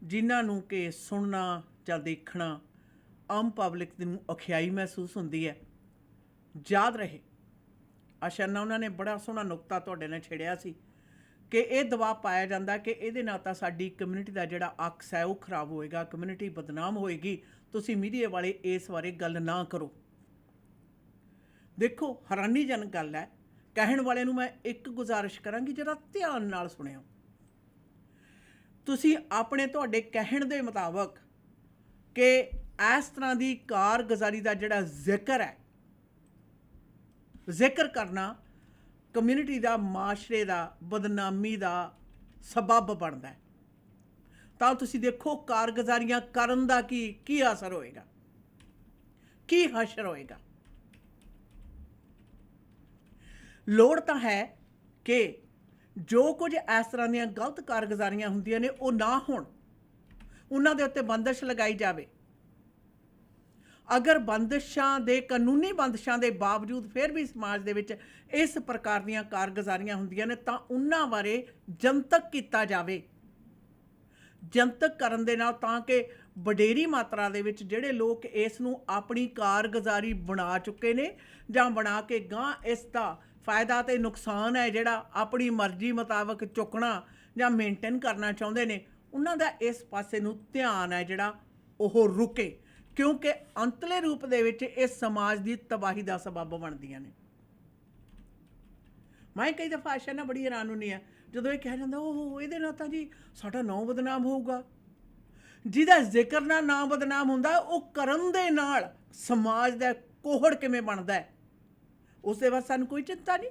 ਜਿਨ੍ਹਾਂ ਨੂੰ ਕਿ ਸੁਣਨਾ ਜਾਂ ਦੇਖਣਾ ਆਮ ਪਬਲਿਕ ਨੂੰ ਔਖਿਆਈ ਮਹਿਸੂਸ ਹੁੰਦੀ ਹੈ। ਯਾਦ ਰਹੇ ਆਸ਼ਾਨਾ ਉਹਨਾਂ ਨੇ ਬੜਾ ਸੋਹਣਾ ਨੁਕਤਾ ਤੁਹਾਡੇ ਨਾਲ ਛੇੜਿਆ ਸੀ ਕਿ ਇਹ ਦਬਾਅ ਪਾਇਆ ਜਾਂਦਾ ਕਿ ਇਹਦੇ ਨਾਲ ਤਾਂ ਸਾਡੀ ਕਮਿਊਨਿਟੀ ਦਾ ਜਿਹੜਾ ਅਕਸ ਹੈ ਉਹ ਖਰਾਬ ਹੋਏਗਾ, ਕਮਿਊਨਿਟੀ ਬਦਨਾਮ ਹੋਏਗੀ, ਤੁਸੀਂ ਮੀਡੀਆ ਵਾਲੇ ਇਸ ਬਾਰੇ ਗੱਲ ਨਾ ਕਰੋ। ਦੇਖੋ ਹੈਰਾਨੀਜਨਕ ਗੱਲ ਹੈ, ਕਹਿਣ ਵਾਲੇ ਨੂੰ ਮੈਂ ਇੱਕ ਗੁਜ਼ਾਰਿਸ਼ ਕਰਾਂਗੀ ਜਰਾ ਧਿਆਨ ਨਾਲ ਸੁਣਿਓ। ਤੁਸੀਂ ਆਪਣੇ ਤੁਹਾਡੇ ਕਹਿਣ ਦੇ ਮੁਤਾਬਕ ਕਿ ਇਸ ਤਰ੍ਹਾਂ ਦੀ ਕਾਰਗੁਜ਼ਾਰੀ ਦਾ ਜਿਹੜਾ ਜ਼ਿਕਰ ਕਰਨਾ ਕਮਿਊਨਿਟੀ ਦਾ, ਮਾਸ਼ਰੇ ਦਾ ਬਦਨਾਮੀ ਦਾ ਸਬੱਬ ਬਣਦਾ ਹੈ, ਤਾਂ ਤੁਸੀਂ ਦੇਖੋ ਕਾਰਗੁਜ਼ਾਰੀਆਂ ਕਰਨ ਦਾ ਕੀ ਅਸਰ ਹੋਏਗਾ, ਕੀ ਹਸ਼ਰ ਹੋਏਗਾ। ਲੋੜ ਤਾਂ ਹੈ ਕਿ ਜੋ ਕੁਝ ਇਸ ਤਰ੍ਹਾਂ ਦੀਆਂ ਗਲਤ ਕਾਰਗੁਜ਼ਾਰੀਆਂ ਹੁੰਦੀਆਂ ਨੇ ਉਹ ਨਾ ਹੋਣ, ਉਹਨਾਂ ਦੇ ਉੱਤੇ ਬੰਦਿਸ਼ ਲਗਾਈ ਜਾਵੇ। ਅਗਰ ਬੰਦਿਸ਼ਾਂ ਦੇ ਕਾਨੂੰਨੀ ਬੰਦਿਸ਼ਾਂ ਦੇ ਬਾਵਜੂਦ ਫਿਰ ਵੀ ਸਮਾਜ ਦੇ ਵਿੱਚ ਇਸ ਪ੍ਰਕਾਰ ਦੀਆਂ ਕਾਰਗੁਜ਼ਾਰੀਆਂ ਹੁੰਦੀਆਂ ਨੇ ਤਾਂ ਉਹਨਾਂ ਬਾਰੇ ਜਨਤਕ ਕੀਤਾ ਜਾਵੇ। ਜਨਤਕ ਕਰਨ ਦੇ ਨਾਲ ਤਾਂ ਕਿ ਵਡੇਰੀ ਮਾਤਰਾ ਦੇ ਵਿੱਚ ਜਿਹੜੇ ਲੋਕ ਇਸ ਨੂੰ ਆਪਣੀ ਕਾਰਗੁਜ਼ਾਰੀ ਬਣਾ ਚੁੱਕੇ ਨੇ ਜਾਂ ਬਣਾ ਕੇ ਗਾਂ ਇਸ ਦਾ ਫਾਇਦਾ ਤੇ ਨੁਕਸਾਨ ਹੈ ਜਿਹੜਾ ਆਪਣੀ ਮਰਜ਼ੀ ਮੁਤਾਬਕ ਚੁੱਕਣਾ ਜਾਂ ਮੇਨਟੇਨ ਕਰਨਾ ਚਾਹੁੰਦੇ ਨੇ, ਉਹਨਾਂ ਦਾ ਇਸ ਪਾਸੇ ਨੂੰ ਧਿਆਨ ਹੈ ਜਿਹੜਾ ਉਹ ਰੁਕੇ, ਕਿਉਂਕਿ ਅੰਤਲੇ ਰੂਪ ਦੇ ਵਿੱਚ ਇਹ ਸਮਾਜ ਦੀ ਤਬਾਹੀ ਦਾ ਸਬੱਬ ਬਣਦੀਆਂ ਨੇ। ਮੈਂ ਕਈ ਦਫਾ ਆਸ਼ਾ ਨਾ ਬੜੀ ਹੈਰਾਨ ਹੁੰਦੀ ਹੈ ਜਦੋਂ ਇਹ ਕਿਹਾ ਜਾਂਦਾ ਉਹ ਇਹਦੇ ਨਾਲ ਤਾਂ ਜੀ ਸਾਡਾ ਨਾਂ ਬਦਨਾਮ ਹੋਊਗਾ। ਜਿਹਦਾ ਜ਼ਿਕਰ ਨਾਲ ਨਾਂ ਬਦਨਾਮ ਹੁੰਦਾ ਉਹ ਕਰਨ ਦੇ ਨਾਲ ਸਮਾਜ ਦਾ ਕੋਹੜ ਕਿਵੇਂ ਬਣਦਾ ਹੈ ਉਸ ਦੇ ਬਾਅਦ ਸਾਨੂੰ ਕੋਈ ਚਿੰਤਾ ਨਹੀਂ।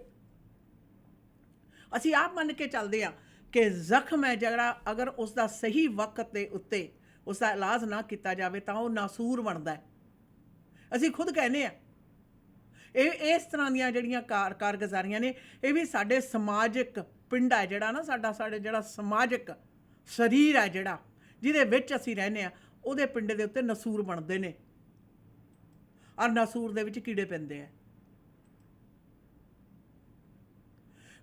ਅਸੀਂ ਆਪ ਮੰਨ ਕੇ ਚੱਲਦੇ ਹਾਂ ਕਿ ਜ਼ਖਮ ਹੈ ਜਿਹੜਾ ਅਗਰ ਉਸ ਦਾ ਸਹੀ ਵਕਤ ਦੇ ਉੱਤੇ ਉਸ ਦਾ ਇਲਾਜ ਨਾ ਕੀਤਾ ਜਾਵੇ ਤਾਂ ਉਹ ਨਾਸੂਰ ਬਣਦਾ ਹੈ। ਅਸੀਂ ਖੁਦ ਕਹਿੰਦੇ ਹਾਂ ਇਹ ਇਸ ਤਰ੍ਹਾਂ ਦੀਆਂ ਜਿਹੜੀਆਂ ਕਾਰਗੁਜ਼ਾਰੀਆਂ ਨੇ ਇਹ ਵੀ ਸਾਡੇ ਸਮਾਜਿਕ ਪਿੰਡ ਹੈ ਜਿਹੜਾ ਨਾ ਸਾਡੇ ਜਿਹੜਾ ਸਮਾਜਿਕ ਸਰੀਰ ਹੈ ਜਿਹੜਾ ਜਿਹਦੇ ਵਿੱਚ ਅਸੀਂ ਰਹਿੰਦੇ ਹਾਂ ਉਹਦੇ ਪਿੰਡ ਦੇ ਉੱਤੇ ਨਸੂਰ ਬਣਦੇ ਨੇ, ਔਰ ਨਸੂਰ ਦੇ ਵਿੱਚ ਕੀੜੇ ਪੈਂਦੇ ਆ।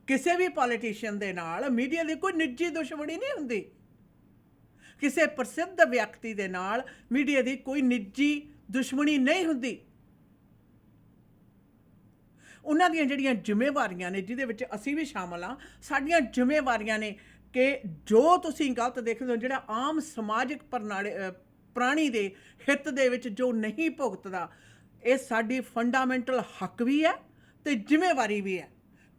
ਕਿਸੇ ਵੀ ਪੋਲੀਟੀਸ਼ੀਅਨ ਦੇ ਨਾਲ ਮੀਡੀਆ ਦੀ ਕੋਈ ਨਿੱਜੀ ਦੁਸ਼ਮਣੀ ਨਹੀਂ ਹੁੰਦੀ, ਕਿਸੇ ਪ੍ਰਸਿੱਧ ਵਿਅਕਤੀ ਦੇ ਨਾਲ ਮੀਡੀਆ ਦੀ ਕੋਈ ਨਿੱਜੀ ਦੁਸ਼ਮਣੀ ਨਹੀਂ ਹੁੰਦੀ। ਉਹਨਾਂ ਦੀਆਂ ਜਿਹੜੀਆਂ ਜ਼ਿੰਮੇਵਾਰੀਆਂ ਨੇ ਜਿਹਦੇ ਵਿੱਚ ਅਸੀਂ ਵੀ ਸ਼ਾਮਲ ਹਾਂ, ਸਾਡੀਆਂ ਜ਼ਿੰਮੇਵਾਰੀਆਂ ਨੇ ਕਿ ਜੋ ਤੁਸੀਂ ਗਲਤ ਦੇਖਦੇ ਹੋ ਜਿਹੜਾ ਆਮ ਸਮਾਜਿਕ ਪ੍ਰਾਣੀ ਦੇ ਹਿੱਤ ਦੇ ਵਿੱਚ ਜੋ ਨਹੀਂ ਭੁਗਤਦਾ, ਇਹ ਸਾਡੀ ਫੰਡਾਮੈਂਟਲ ਹੱਕ ਵੀ ਹੈ ਅਤੇ ਜ਼ਿੰਮੇਵਾਰੀ ਵੀ ਹੈ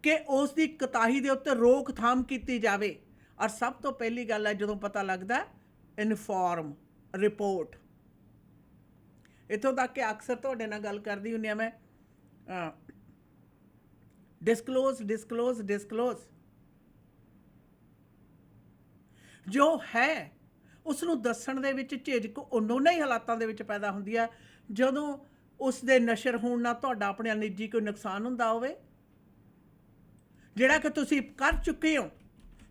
ਕਿ ਉਸ ਦੀ ਕੋਤਾਹੀ ਦੇ ਉੱਤੇ ਰੋਕਥਾਮ ਕੀਤੀ ਜਾਵੇ। ਔਰ ਸਭ ਤੋਂ ਪਹਿਲੀ ਗੱਲ ਹੈ ਜਦੋਂ ਪਤਾ ਲੱਗਦਾ ਇਨਫੋਰਮ ਰਿਪੋਰਟ। ਇੱਥੋਂ ਤੱਕ ਕਿ ਅਕਸਰ ਤੁਹਾਡੇ ਨਾਲ ਗੱਲ ਕਰਦੀ ਹੁੰਦੀ ਹਾਂ ਮੈਂ ਡਿਸਕਲੋਜ਼ ਜੋ ਹੈ ਉਸ ਨੂੰ ਦੱਸਣ ਦੇ ਵਿੱਚ ਝਿਜਕ ਉਹਨਾਂ ਹੀ ਹਾਲਾਤਾਂ ਦੇ ਵਿੱਚ ਪੈਦਾ ਹੁੰਦੀ ਹੈ ਜਦੋਂ ਉਸ ਦੇ ਨਸ਼ਰ ਹੋਣ ਨਾਲ ਤੁਹਾਡਾ ਆਪਣੇ ਨਿੱਜੀ ਕੋਈ ਨੁਕਸਾਨ ਹੁੰਦਾ ਹੋਵੇ, ਜਿਹੜਾ ਕਿ ਤੁਸੀਂ ਕਰ ਚੁੱਕੇ ਹੋ,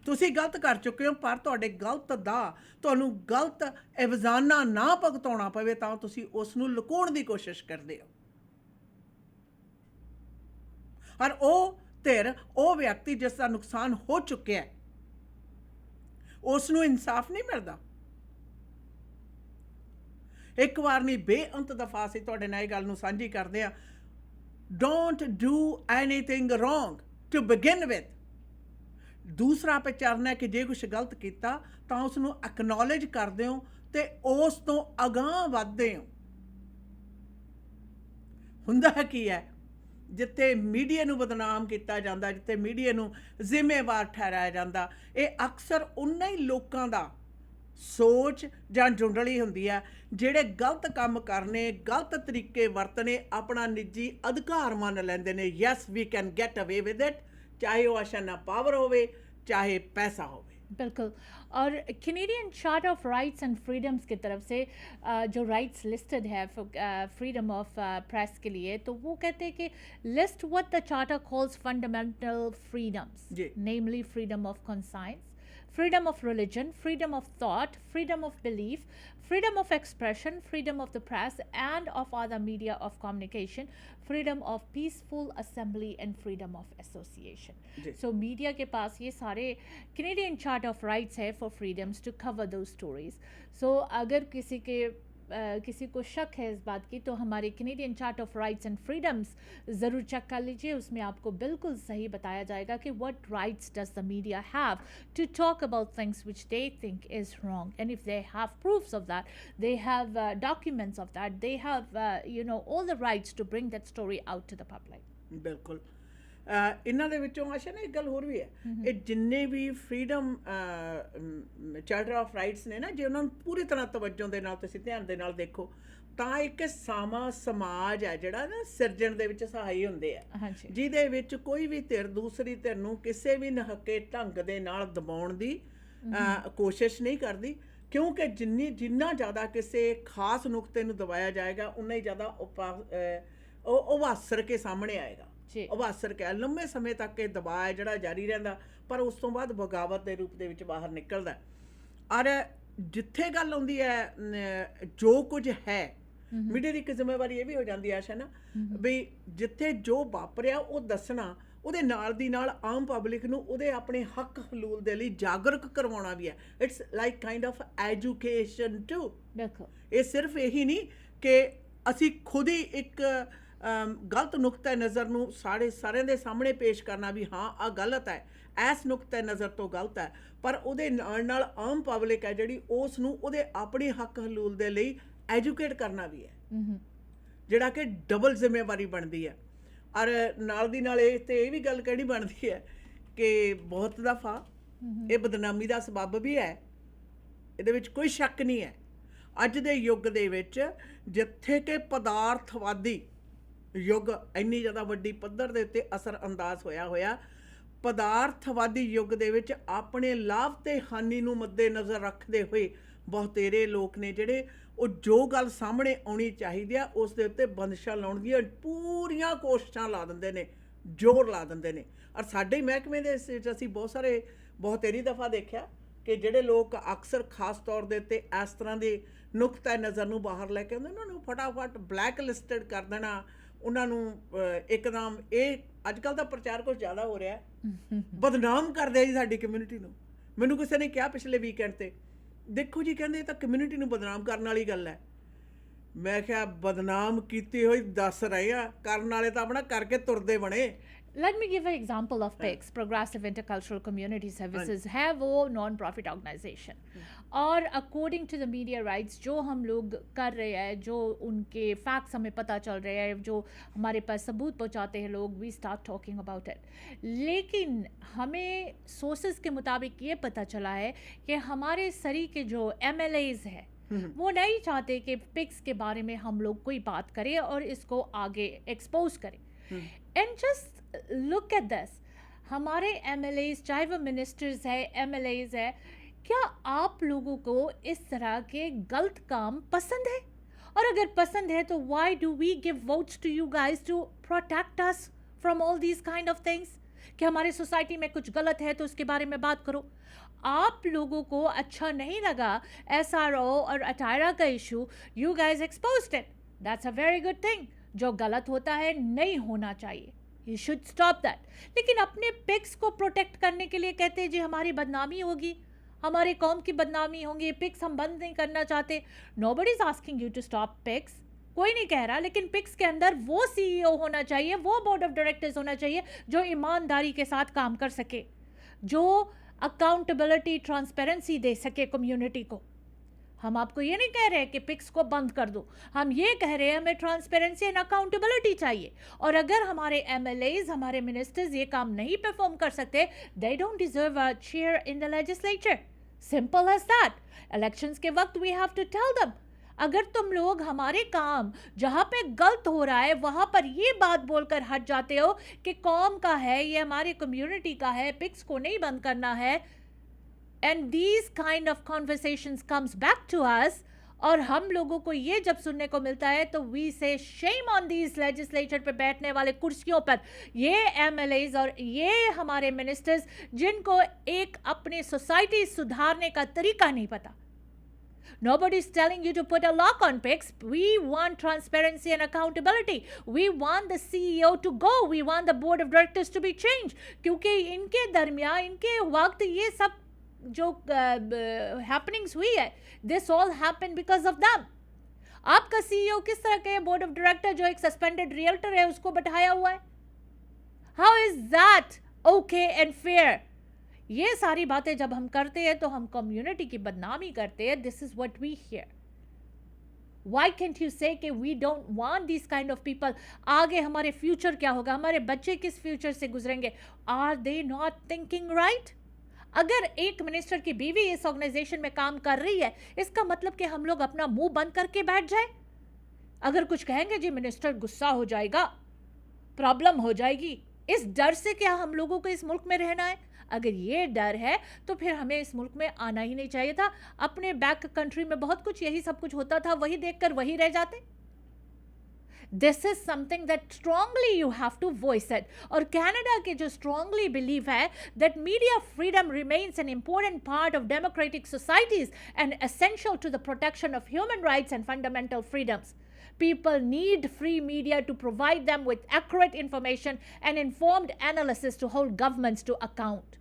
ਤੁਸੀਂ ਗਲਤ ਕਰ ਚੁੱਕੇ ਹੋ, ਪਰ ਤੁਹਾਡੇ ਗਲਤ ਦਾ ਤੁਹਾਨੂੰ ਗਲਤ ਇਵਜ਼ਾਨਾ ਨਾ ਭੁਗਤਾਉਣਾ ਪਵੇ ਤਾਂ ਤੁਸੀਂ ਉਸ ਨੂੰ ਲੁਕਾਉਣ ਦੀ ਕੋਸ਼ਿਸ਼ ਕਰਦੇ ਹੋ। ਔਰ ਉਹ ਧਿਰ, ਉਹ ਵਿਅਕਤੀ ਜਿਸ ਦਾ ਨੁਕਸਾਨ ਹੋ ਚੁੱਕਿਆ ਉਸ ਨੂੰ ਇਨਸਾਫ ਨਹੀਂ ਮਿਲਦਾ। ਇੱਕ ਵਾਰ ਨਹੀਂ ਬੇਅੰਤ ਦਫਾ ਅਸੀਂ ਤੁਹਾਡੇ ਨਾਲ ਇਹ ਗੱਲ ਨੂੰ ਸਾਂਝੀ ਕਰਦੇ ਹਾਂ, don't do anything wrong to begin with. ਦੂਸਰਾ ਵਿਚਾਰਨਾ ਕਿ ਜੇ ਕੁਛ ਗਲਤ ਕੀਤਾ ਤਾਂ ਉਸ ਨੂੰ ਐਕਨੋਲੇਜ ਕਰਦੇ ਹੋ ਅਤੇ ਉਸ ਤੋਂ ਅਗਾਂਹ ਵੱਧਦੇ ਹੋ। ਹੁੰਦਾ ਕੀ ਹੈ, ਜਿੱਥੇ ਮੀਡੀਆ ਨੂੰ ਬਦਨਾਮ ਕੀਤਾ ਜਾਂਦਾ, ਜਿੱਥੇ ਮੀਡੀਆ ਨੂੰ ਜ਼ਿੰਮੇਵਾਰ ਠਹਿਰਾਇਆ ਜਾਂਦਾ, ਇਹ ਅਕਸਰ ਉਹਨਾਂ ਹੀ ਲੋਕਾਂ ਦਾ ਸੋਚ ਜਾਂ ਜੁੰਡਲੀ ਹੁੰਦੀ ਹੈ ਜਿਹੜੇ ਗਲਤ ਕੰਮ ਕਰਨੇ, ਗਲਤ ਤਰੀਕੇ ਵਰਤਣੇ ਆਪਣਾ ਨਿੱਜੀ ਅਧਿਕਾਰ ਮੰਨ ਲੈਂਦੇ ਨੇ। ਯੈਸ ਵੀ ਕੈਨ ਗੈਟ ਅਵੇ ਵਿਦ ਇਟ, ਚਾਹੇ ਉਹ ਆਸ਼ਾਨਾ ਪਾਵਰ ਹੋਵੇ चाहे पैसा हो। बिल्कुल। और Canadian charter of rights and freedoms की तरफ से जो राइट्स लिस्टेड है फ्रीडम ऑफ प्रेस के लिए, तो वो कहते हैं कि list what the charter calls fundamental freedoms, namely freedom of conscience, freedom of religion, freedom of thought, freedom of belief, freedom of expression, freedom of the press and of other media of communication, freedom of peaceful assembly and freedom of association. जी. So media के पास ये सारे Canadian Chart of Rights है for freedoms to cover those stories. So अगर किसी को शक है इस बात की तो हमारे Canadian chart of rights and freedoms ज़रूर चेक कर लीजिए. उसमें आपको बिल्कुल सही बताया जाएगा कि what rights does the media have to talk about things which they think is wrong, and if they have proofs of that, they have documents of that, they have all the rights to bring that story out to the public. ਬਿਲਕੁਲ. ਇਹਨਾਂ ਦੇ ਵਿੱਚੋਂ ਆਸ਼ਾ ਨਾ ਇੱਕ ਗੱਲ ਹੋਰ ਵੀ ਹੈ, ਇਹ ਜਿੰਨੇ ਵੀ ਫਰੀडम ਚਾਰਟਰ ਆਫ ਰਾਈਟਸ ਨੇ ਨਾ, ਜੇ ਉਹਨਾਂ ਨੂੰ ਪੂਰੀ ਤਰ੍ਹਾਂ ਤਵੱਜੋ ਦੇ ਨਾਲ ਤੁਸੀਂ ਧਿਆਨ ਦੇ ਨਾਲ ਦੇਖੋ ਤਾਂ ਇੱਕ ਸਾਮਾ ਸਮਾਜ ਹੈ ਜਿਹੜਾ ਨਾ ਸਿਰਜਣ ਦੇ ਵਿੱਚ ਸਹਾਈ ਹੁੰਦੇ ਆ, ਜਿਹਦੇ ਵਿੱਚ ਕੋਈ ਵੀ ਧਿਰ ਦੂਸਰੀ ਧਿਰ ਨੂੰ ਕਿਸੇ ਵੀ ਨਹੱਕੇ ਢੰਗ ਦੇ ਨਾਲ ਦਬਾਉਣ ਦੀ ਕੋਸ਼ਿਸ਼ ਨਹੀਂ ਕਰਦੀ, ਕਿਉਂਕਿ ਜਿੰਨਾ ਜ਼ਿਆਦਾ ਕਿਸੇ ਖਾਸ ਨੁਕਤੇ ਨੂੰ ਦਬਾਇਆ ਜਾਏਗਾ ਉਨਾ ਹੀ ਜ਼ਿਆਦਾ ਉਹ ਉਭਾਸਰ ਕੇ ਸਾਹਮਣੇ ਆਏਗਾ. ਉਭਾਸਰ ਕੇ ਲੰਮੇ ਸਮੇਂ ਤੱਕ ਇਹ ਦਬਾਅ ਹੈ ਜਿਹੜਾ ਜਾਰੀ ਰਹਿੰਦਾ, ਪਰ ਉਸ ਤੋਂ ਬਾਅਦ ਬਗਾਵਤ ਦੇ ਰੂਪ ਦੇ ਵਿੱਚ ਬਾਹਰ ਨਿਕਲਦਾ. ਔਰ ਜਿੱਥੇ ਗੱਲ ਆਉਂਦੀ ਹੈ ਜੋ ਕੁਝ ਹੈ, ਮੀਡੀਆ ਦੀ ਇੱਕ ਜ਼ਿੰਮੇਵਾਰੀ ਇਹ ਵੀ ਹੋ ਜਾਂਦੀ ਹੈ ਆਸ਼ਾ ਨਾ, ਵੀ ਜਿੱਥੇ ਜੋ ਵਾਪਰਿਆ ਉਹ ਦੱਸਣਾ, ਉਹਦੇ ਨਾਲ ਦੀ ਨਾਲ ਆਮ ਪਬਲਿਕ ਨੂੰ ਉਹਦੇ ਆਪਣੇ ਹੱਕ ਹਲੂਲ ਦੇ ਲਈ ਜਾਗਰੂਕ ਕਰਵਾਉਣਾ ਵੀ ਹੈ. It's like kind of education too. ਇਹ ਸਿਰਫ ਇਹੀ ਨਹੀਂ ਕਿ ਅਸੀਂ ਖੁਦ ਹੀ ਇੱਕ ਗਲਤ ਨੁਕਤੇ ਨਜ਼ਰ ਨੂੰ ਸਾਰਿਆਂ ਦੇ ਸਾਹਮਣੇ ਪੇਸ਼ ਕਰਨਾ ਵੀ ਹਾਂ ਆਹ ਗਲਤ ਹੈ, ਇਸ ਨੁਕਤੇ ਨਜ਼ਰ ਤੋਂ ਗਲਤ ਹੈ, ਪਰ ਉਹਦੇ ਨਾਲ ਨਾਲ ਆਮ ਪਬਲਿਕ ਹੈ ਜਿਹੜੀ ਉਸ ਨੂੰ ਉਹਦੇ ਆਪਣੇ ਹੱਕ ਹਲੂਲ ਦੇ ਲਈ ਐਜੂਕੇਟ ਕਰਨਾ ਵੀ ਹੈ, ਜਿਹੜਾ ਕਿ ਡਬਲ ਜ਼ਿੰਮੇਵਾਰੀ ਬਣਦੀ ਹੈ. ਔਰ ਨਾਲ ਦੀ ਨਾਲ ਇਹ ਵੀ ਗੱਲ ਕਿਹੜੀ ਬਣਦੀ ਹੈ ਕਿ ਬਹੁਤ ਦਫਾ ਇਹ ਬਦਨਾਮੀ ਦਾ ਸਬੱਬ ਵੀ ਹੈ, ਇਹਦੇ ਵਿੱਚ ਕੋਈ ਸ਼ੱਕ ਨਹੀਂ ਹੈ. ਅੱਜ ਦੇ ਯੁੱਗ ਦੇ ਵਿੱਚ ਜਿੱਥੇ ਕਿ ਪਦਾਰਥਵਾਦੀ ਯੁੱਗ ਇੰਨੀ ਜ਼ਿਆਦਾ ਵੱਡੀ ਪੱਧਰ ਦੇ ਉੱਤੇ ਅਸਰ ਅੰਦਾਜ਼ ਹੋਇਆ, ਪਦਾਰਥਵਾਦੀ ਯੁੱਗ ਦੇ ਵਿੱਚ ਆਪਣੇ ਲਾਭ ਤੇ ਹਾਨੀ ਨੂੰ ਮੱਦੇ ਨਜ਼ਰ ਰੱਖਦੇ ਹੋਏ ਬਹੁਤੇਰੇ ਲੋਕ ਨੇ ਜਿਹੜੇ ਉਹ ਜੋ ਗੱਲ ਸਾਹਮਣੇ ਆਉਣੀ ਚਾਹੀਦੀ ਆ ਉਸ ਦੇ ਉੱਤੇ ਬੰਦਸ਼ਾਂ ਲਾਉਣ ਦੀਆਂ ਪੂਰੀਆਂ ਕੋਸ਼ਿਸ਼ਾਂ ਲਾ ਦਿੰਦੇ ਨੇ, ਜ਼ੋਰ ਲਾ ਦਿੰਦੇ ਨੇ. ਔਰ ਸਾਡੇ ਮਹਿਕਮੇ ਦੇ ਵਿੱਚ ਅਸੀਂ ਬਹੁਤੇਰੀ ਦਫਾ ਦੇਖਿਆ ਕਿ ਜਿਹੜੇ ਲੋਕ ਅਕਸਰ ਖਾਸ ਤੌਰ ਦੇ ਉੱਤੇ ਇਸ ਤਰ੍ਹਾਂ ਦੇ ਨੁਕਤੇ ਨਜ਼ਰ ਨੂੰ ਬਾਹਰ ਲੈ ਕੇ ਆਉਂਦੇ, ਉਹਨਾਂ ਨੂੰ ਫਟਾਫਟ ਬਲੈਕ ਲਿਸਟਡ ਕਰ ਦੇਣਾ, ਉਹਨਾਂ ਨੂੰ ਇੱਕਦਮ ਇਹ ਅੱਜ ਕੱਲ੍ਹ ਦਾ ਪ੍ਰਚਾਰ ਕੁਛ ਜ਼ਿਆਦਾ ਹੋ ਰਿਹਾ, ਬਦਨਾਮ ਕਰਦੇ ਜੀ ਸਾਡੀ ਕਮਿਊਨਿਟੀ ਨੂੰ. ਮੈਨੂੰ ਕਿਸੇ ਨੇ ਕਿਹਾ ਪਿਛਲੇ ਵੀਕਐਂਡ 'ਤੇ, ਦੇਖੋ ਜੀ ਕਹਿੰਦੇ ਇਹ ਤਾਂ ਕਮਿਊਨਿਟੀ ਨੂੰ ਬਦਨਾਮ ਕਰਨ ਵਾਲੀ ਗੱਲ ਹੈ. ਮੈਂ ਕਿਹਾ ਬਦਨਾਮ ਕੀਤੀ ਹੋਈ ਦੱਸ ਰਹੇ ਆ, ਕਰਨ ਵਾਲੇ ਤਾਂ ਆਪਣਾ ਕਰਕੇ ਤੁਰਦੇ ਬਣੇ. Let me give an example of PICS, Progressive Intercultural Community Services, है वो नॉन प्रॉफिट ऑर्गेनाइजेशन. और according to the media rights जो हम लोग कर रहे हैं, जो उनके फैक्ट्स हमें पता चल रहे हैं, जो हमारे पास सबूत पहुंचाते हैं लोग, we start talking about it. लेकिन हमें सोर्सेज के मुताबिक ये पता चला है कि हमारे सरी के जो MLAs है वो नहीं चाहते कि PICS के बारे में हम लोग कोई बात करें और इसको आगे एक्सपोज करें. And just look at this, हमारे MLAs, चाहे वो मिनिस्टर्स है, MLAs है, क्या आप लोगों को इस तरह के गलत काम पसंद है? और अगर पसंद है तो why do we give votes to you guys to protect us from all these kind of things? कि हमारे सोसाइटी में कुछ गलत है तो उसके बारे में बात करो. आप लोगों को अच्छा नहीं लगा SRO और अटायरा का issue, you guys exposed it. That's a very good thing. जो गलत होता है नहीं होना चाहिए, यू शुड स्टॉप दैट. लेकिन अपने PICS को प्रोटेक्ट करने के लिए कहते हैं जी हमारी बदनामी होगी, हमारे कौम की बदनामी होंगी, PICS हम बंद नहीं करना चाहते. Nobody is asking you to stop PICS, कोई नहीं कह रहा, लेकिन PICS के अंदर वो CEO होना चाहिए, वो बोर्ड ऑफ डायरेक्टर्स होना चाहिए जो ईमानदारी के साथ काम कर सके, जो अकाउंटेबिलिटी, ट्रांसपेरेंसी दे सके कम्युनिटी को. हम आपको ये नहीं कह रहे कि PICS को बंद कर दो, हम ये कह रहे हैं हमें ट्रांसपेरेंसी एंड अकाउंटेबिलिटी चाहिए. और अगर हमारे MLAs, हमारे मिनिस्टर्स ये काम नहीं परफॉर्म कर सकते, they don't deserve a chair in the legislature. Simple as that. Elections के वक्त we have to tell them, अगर तुम लोग हमारे काम जहाँ पे गलत हो रहा है वहाँ पर ये बात बोलकर हट जाते हो कि कौम का है, ये हमारी कम्युनिटी का है, PICS को नहीं बंद करना है, and these kind of conversations comes back to us, और हम लोगों को ये जब सुनने को मिलता है तो वी से शेम ऑन दीज लेजिस्लेचर पे बैठने वाले कुर्सियों पर ये एमएलएज और ये हमारे मिनिस्टर्स जिनको एक अपनी सोसाइटी सुधारने का तरीका नहीं पता. Nobody is telling you to put a lock on PICS. We want transparency and accountability. We want the CEO to go. We want the board of directors to be changed. क्योंकि इनके दरमियान इनके वक्त ये सब जो happenings हुई है, this all happened because of them. आपका CEO किस तरह के बोर्ड ऑफ डायरेक्टर जो एक सस्पेंडेड रियल्टर है उसको बैठाया हुआ है? How is that okay and fair? ये सारी बातें जब हम करते हैं तो हम कम्युनिटी की बदनामी करते हैं. This is what we hear. Why can't you say कि we don't want these kind of people? आगे हमारे फ्यूचर क्या होगा, हमारे बच्चे किस फ्यूचर से गुजरेंगे? Are they not thinking right? अगर एक मिनिस्टर की बीवी इस ऑर्गेनाइजेशन में काम कर रही है, इसका मतलब कि हम लोग अपना मुंह बंद करके बैठ जाए? अगर कुछ कहेंगे जी मिनिस्टर गुस्सा हो जाएगा, प्रॉब्लम हो जाएगी, इस डर से क्या हम लोगों को इस मुल्क में रहना है? अगर ये डर है तो फिर हमें इस मुल्क में आना ही नहीं चाहिए था. अपने बैक कंट्री में बहुत कुछ यही सब कुछ होता था, वही देखकर वही रह जाते. This is something that strongly you have to voice it. और कनाडा के जो स्ट्रांगली बिलीव है that media freedom remains an important part of democratic societies and essential to the protection of human rights and fundamental freedoms. People need free media to provide them with accurate information and informed analysis to hold governments to account.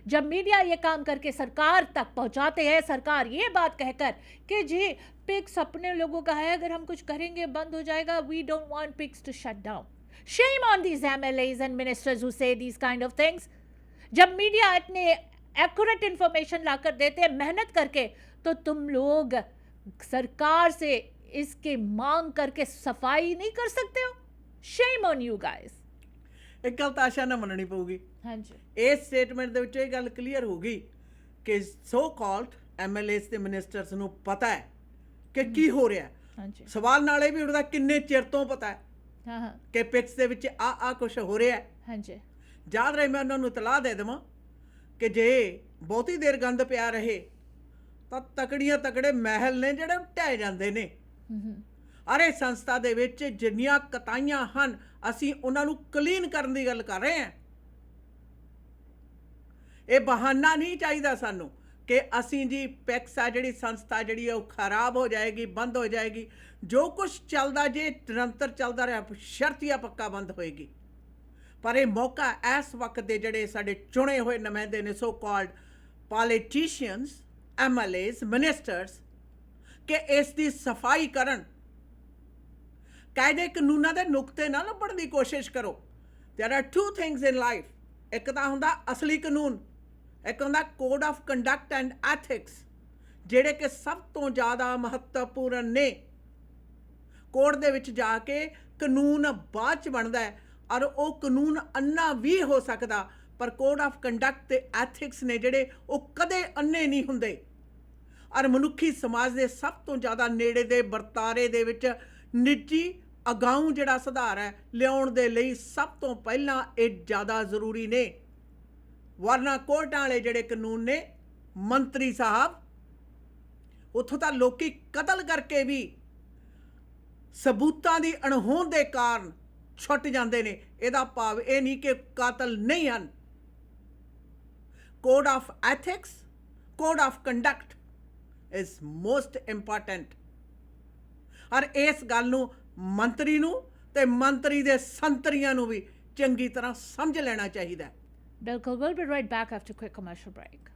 जब media ये काम करके सरकार तक पहुंचाते हैं, सरकार ये बात कहकर कि जी पिक्स अपने लोगों का है, अगर हम कुछ करेंगे बंद हो जाएगा, we don't want pigs to shut down. Shame on these MLAs and ministers who say these kind of things. जब मीडिया इतने accurate information लाकर देते हैं मेहनत करके, तो तुम लोग सरकार से इसके मांग करके सफाई नहीं कर सकते हो. Shame on you guys. एक गल ਤਾਂ ਆਸ਼ਾ ਨਾ ਮੰਨਣੀ ਪਊਗੀ. ਹਾਂਜੀ. ਇਸ ਸਟੇਟਮੈਂਟ ਦੇ ਵਿੱਚ ਇਹ ਗੱਲ ਕਲੀਅਰ ਹੋ ਗਈ ਕਿ ਸੋ ਕਾਲਡ ਐਮਐਲਏਸ ਤੇ ਮਿਨਿਸਟਰਸ ਨੂੰ ਪਤਾ ਹੈ ਕਿ ਕੀ ਹੋ ਰਿਹਾ. ਹਾਂਜੀ. ਸਵਾਲ ਨਾਲ ਇਹ ਵੀ ਉੱਠਦਾ ਕਿੰਨੇ ਚਿਰ ਤੋਂ ਪਤਾ ਹੈ ਹਾਂ ਹਾਂ ਕਿ ਪਿਕਸ ਦੇ ਵਿੱਚ ਆ ਕੁਝ ਹੋ ਰਿਹਾ ਹੈ. ਹਾਂਜੀ. ਯਾਦ ਰਹੇ ਮੈਂ ਉਹਨਾਂ ਨੂੰ ਇਤਲਾਹ ਦੇ ਦੇਵਾਂ ਕਿ ਜੇ ਬਹੁਤੀ ਦੇਰ ਗੰਦ ਪਿਆ ਰਹੇ ਤਾਂ ਤਕੜੀਆਂ ਤਕੜੇ ਮਹਿਲ ਨੇ ਜਿਹੜੇ ਢਹਿ ਜਾਂਦੇ ਨੇ. ਅਰੇ ਸੰਸਥਾ ਦੇ ਵਿੱਚ ਜਿੰਨੀਆਂ ਕਤਾਈਆਂ ਹਨ ਅਸੀਂ ਉਹਨਾਂ ਨੂੰ ਕਲੀਨ ਕਰਨ ਦੀ ਗੱਲ ਕਰ ਰਹੇ ਹਾਂ. ਇਹ ਬਹਾਨਾ ਨਹੀਂ ਚਾਹੀਦਾ ਸਾਨੂੰ ਕਿ ਅਸੀਂ ਜੀ ਪੈਕਸ ਆ ਜਿਹੜੀ ਸੰਸਥਾ ਜਿਹੜੀ ਉਹ ਖਰਾਬ ਹੋ ਜਾਏਗੀ, ਬੰਦ ਹੋ ਜਾਏਗੀ. ਜੋ ਕੁਛ ਚੱਲਦਾ ਜੇ ਨਿਰੰਤਰ ਚੱਲਦਾ ਰਿਹਾ ਸ਼ਰਤੀਆ ਪੱਕਾ ਬੰਦ ਹੋਏਗੀ. ਪਰ ਇਹ ਮੌਕਾ ਇਸ ਵਕਤ ਦੇ ਜਿਹੜੇ ਸਾਡੇ ਚੁਣੇ ਹੋਏ ਨੁਮਾਇੰਦੇ ਨੇ so called politicians, MLAs, ministers ਕਿ ਇਸ ਦੀ ਸਫਾਈ ਕਰਨ. ਕਾਇਦੇ ਕਾਨੂੰਨਾਂ ਦੇ ਨੁਕਤੇ ਨਾ ਲੱਭਣ ਦੀ ਕੋਸ਼ਿਸ਼ ਕਰੋ. ਦੇਰ R to things in life. ਇੱਕ ਤਾਂ ਹੁੰਦਾ ਅਸਲੀ ਕਾਨੂੰਨ, ਇੱਕ ਹੁੰਦਾ code of conduct and ethics, ਜਿਹੜੇ ਕਿ ਸਭ ਤੋਂ ਜ਼ਿਆਦਾ ਮਹੱਤਵਪੂਰਨ ਨੇ. ਕੋਡ ਦੇ ਵਿੱਚ ਜਾ ਕੇ ਕਾਨੂੰਨ ਬਾਅਦ 'ਚ ਬਣਦਾ ਹੈ ਔਰ ਉਹ ਕਾਨੂੰਨ ਅੰਨਾ ਵੀ ਹੋ ਸਕਦਾ, ਪਰ ਕੋਡ ਆਫ ਕੰਡਕਟ ਤੇ ਐਥਿਕਸ ਨੇ ਜਿਹੜੇ ਉਹ ਕਦੇ ਅੰਨੇ ਨਹੀਂ ਹੁੰਦੇ. ਔਰ ਮਨੁੱਖੀ ਸਮਾਜ ਦੇ ਸਭ ਤੋਂ ਜ਼ਿਆਦਾ ਨੇੜੇ ਦੇ ਵਰਤਾਰੇ ਦੇ ਵਿੱਚ ਨਿੱਜੀ ਅਗਾਊਂ ਜਿਹੜਾ ਸੁਧਾਰ ਹੈ ਲਿਆਉਣ ਦੇ ਲਈ ਸਭ ਤੋਂ ਪਹਿਲਾਂ ਇਹ ਜ਼ਿਆਦਾ ਜ਼ਰੂਰੀ ਨੇ. ਵਰਨਾ ਕੋਰਟਾਂ ਵਾਲੇ ਜਿਹੜੇ ਕਾਨੂੰਨ ਨੇ, ਮੰਤਰੀ ਸਾਹਿਬ, ਉੱਥੋਂ ਤਾਂ ਲੋਕੀ ਕਤਲ ਕਰਕੇ ਵੀ ਸਬੂਤਾਂ ਦੀ ਅਣਹੋਂਦ ਦੇ ਕਾਰਨ ਛੁੱਟ ਜਾਂਦੇ ਨੇ. ਇਹਦਾ ਭਾਵ ਇਹ ਨਹੀਂ ਕਿ ਕਾਤਲ ਨਹੀਂ ਹਨ. Code of ethics, code of conduct is most important. ਔਰ ਇਸ ਗੱਲ ਨੂੰ ਮੰਤਰੀ ਨੂੰ ਤੇ ਮੰਤਰੀ ਦੇ ਸੰਤਰੀਆਂ ਨੂੰ ਵੀ ਚੰਗੀ ਤਰ੍ਹਾਂ ਸਮਝ ਲੈਣਾ ਚਾਹੀਦਾ. ਬਿਲਕੁਲ. we'll be right back after a quick commercial break.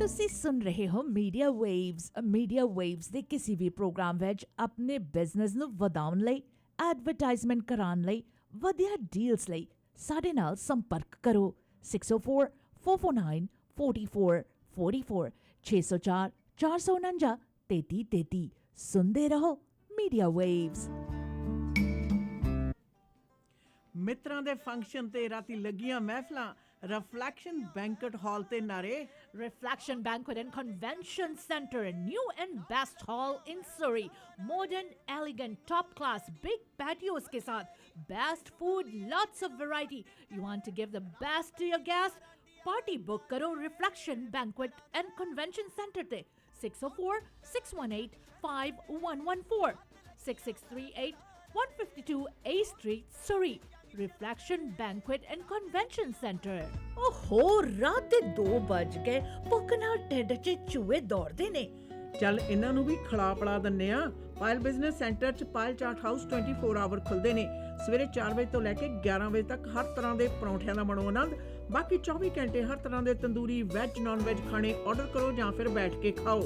ਤੁਸੀਂ ਸੁਣ ਰਹੇ ਹੋ ਮੀਡੀਆ ਵੇਵਸ ਦੇ ਕਿਸੇ ਵੀ ਪ੍ਰੋਗਰਾਮ ਵਿੱਚ ਆਪਣੇ ਬਿਜ਼ਨਸ ਨੂੰ ਵਧਾਉਣ ਲਈ, ਐਡਵਰਟਾਈਜ਼ਮੈਂਟ ਕਰਾਉਣ ਲਈ, ਵਧੀਆ ਡੀਲਸ ਲਈ ਸਾਡੇ ਨਾਲ ਸੰਪਰਕ ਕਰੋ. 604 449 4444 604 449 3333. ਸੁਣਦੇ ਰਹੋ ਮੀਡੀਆ ਵੇਵਸ. ਮਿੱਤਰਾਂ ਦੇ ਫੰਕਸ਼ਨ ਤੇ ਰਾਤੀ ਲੱਗੀਆਂ ਮਹਿਫਲਾਂ ਰਿਫਲੈਕਸ਼ਨ ਬੈਂਕਟ ਹਾਲ ਤੇ ਨਾਰੇ. Reflection Banquet and Convention Center, a new and best hall in Surrey. Modern, elegant, top class, big patios के साथ, best food, lots of variety. You want to give the best to your guests? Party book ਕਰੋ reflection banquet and convention centre ਤੇ 604-618-5114 6638-152 A Street, Surrey. Reflection Banquet and Convention Center. ਓਹੋ ਰਾਤ ਦੇ 2 ਵੱਜ ਗਏ ਭੁੱਖ ਨਾਲ ਢਿੱਡ 'ਚ ਚੂਹੇ ਦੌੜਦੇ ਨੇ ਚੱਲ ਇਹਨਾਂ ਨੂੰ ਵੀ ਖਿਲਾ ਪਿਲਾ ਦਿੰਨੇ ਆ। ਪਾਇਲ ਬਿਜ਼ਨਸ ਸੈਂਟਰ 'ਚ ਪਾਇਲ ਚਾਟ ਹਾਊਸ 24 ਆਵਰ ਖੁੱਲ੍ਹਦੇ ਨੇ। ਸਵੇਰੇ 4 ਵਜੇ ਤੋਂ ਲੈ ਕੇ 11 ਵਜੇ ਤੱਕ ਹਰ ਤਰ੍ਹਾਂ ਦੇ ਪਰੌਂਠਿਆਂ ਦਾ ਬਣੋ ਆਨੰਦ। ਬਾਕੀ 24 ਘੰਟੇ ਹਰ ਤਰ੍ਹਾਂ ਦੇ ਤੰਦੂਰੀ ਵੈਜ ਨਾਨ ਵੈਜ ਖਾਣੇ ਆਰਡਰ ਕਰੋ ਜਾਂ ਫਿਰ ਬੈਠ ਕੇ ਖਾਓ।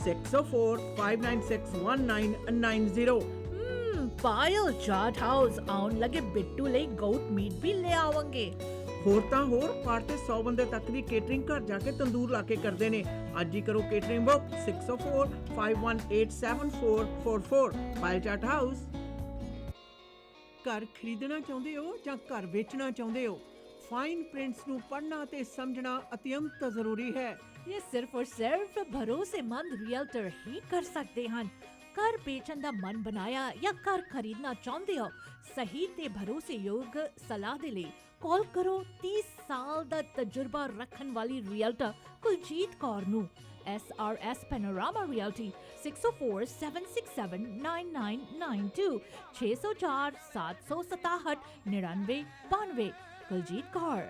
604-596-1990। ਪਾਇਲ ਚਾਟ ਹਾਊਸ ਆਉਣ ਲੱਗੇ ਬਿੱਟੂ ਲਈ ਗੋਟ ਮੀਟ ਵੀ ਲੈ ਆਵਾਂਗੇ। ਹੋਰ ਤਾਂ ਹੋਰ ਪਾਰ ਤੇ 100 ਬੰਦੇ ਤੱਕ ਦੀ ਕੇਟਰਿੰਗ ਘਰ ਜਾ ਕੇ ਤੰਦੂਰ ਲਾ ਕੇ ਕਰਦੇ ਨੇ। ਅੱਜ ਹੀ ਕਰੋ ਕੇਟਰਿੰਗ ਬੁੱਕ 604-518-7444 ਪਾਇਲ ਚਾਟ ਹਾਊਸ। ਘਰ ਖਰੀਦਣਾ ਚਾਹੁੰਦੇ ਹੋ ਜਾਂ ਘਰ ਵੇਚਣਾ ਚਾਹੁੰਦੇ ਹੋ, ਫਾਈਨ ਪ੍ਰਿੰਟਸ ਨੂੰ ਪੜ੍ਹਨਾ ਤੇ ਸਮਝਣਾ ਅਤਿਅੰਤ ਜ਼ਰੂਰੀ ਹੈ। ਇਹ ਸਿਰਫ ਔਰ ਸਿਰਫ ਭਰੋਸੇਮੰਦ ਰੀਅਲਟਰ ਹੀ ਕਰ ਸਕਦੇ ਹਨ। ਘਰ ਵੇਚਣ ਦਾ ਮਨ ਬਣਾਇਆ ਜਾਂ ਘਰ ਖਰੀਦਣਾ ਚਾਹੁੰਦੇ ਹੋ, ਸਹੀ ਤੇ ਭਰੋਸੇਯੋਗ ਸਲਾਹ ਦੇ ਲਈ ਕਾਲ ਕਰੋ 30 ਸਾਲ ਦਾ ਤਜਰਬਾ ਰੱਖਣ ਵਾਲੀ ਰੀਅਲਟਰ ਕੁਲਜੀਤ ਕੌਰ ਨੂੰ। SRS Panorama Realty 604-767-9992 604-767-9992 Kuljeet Kaur.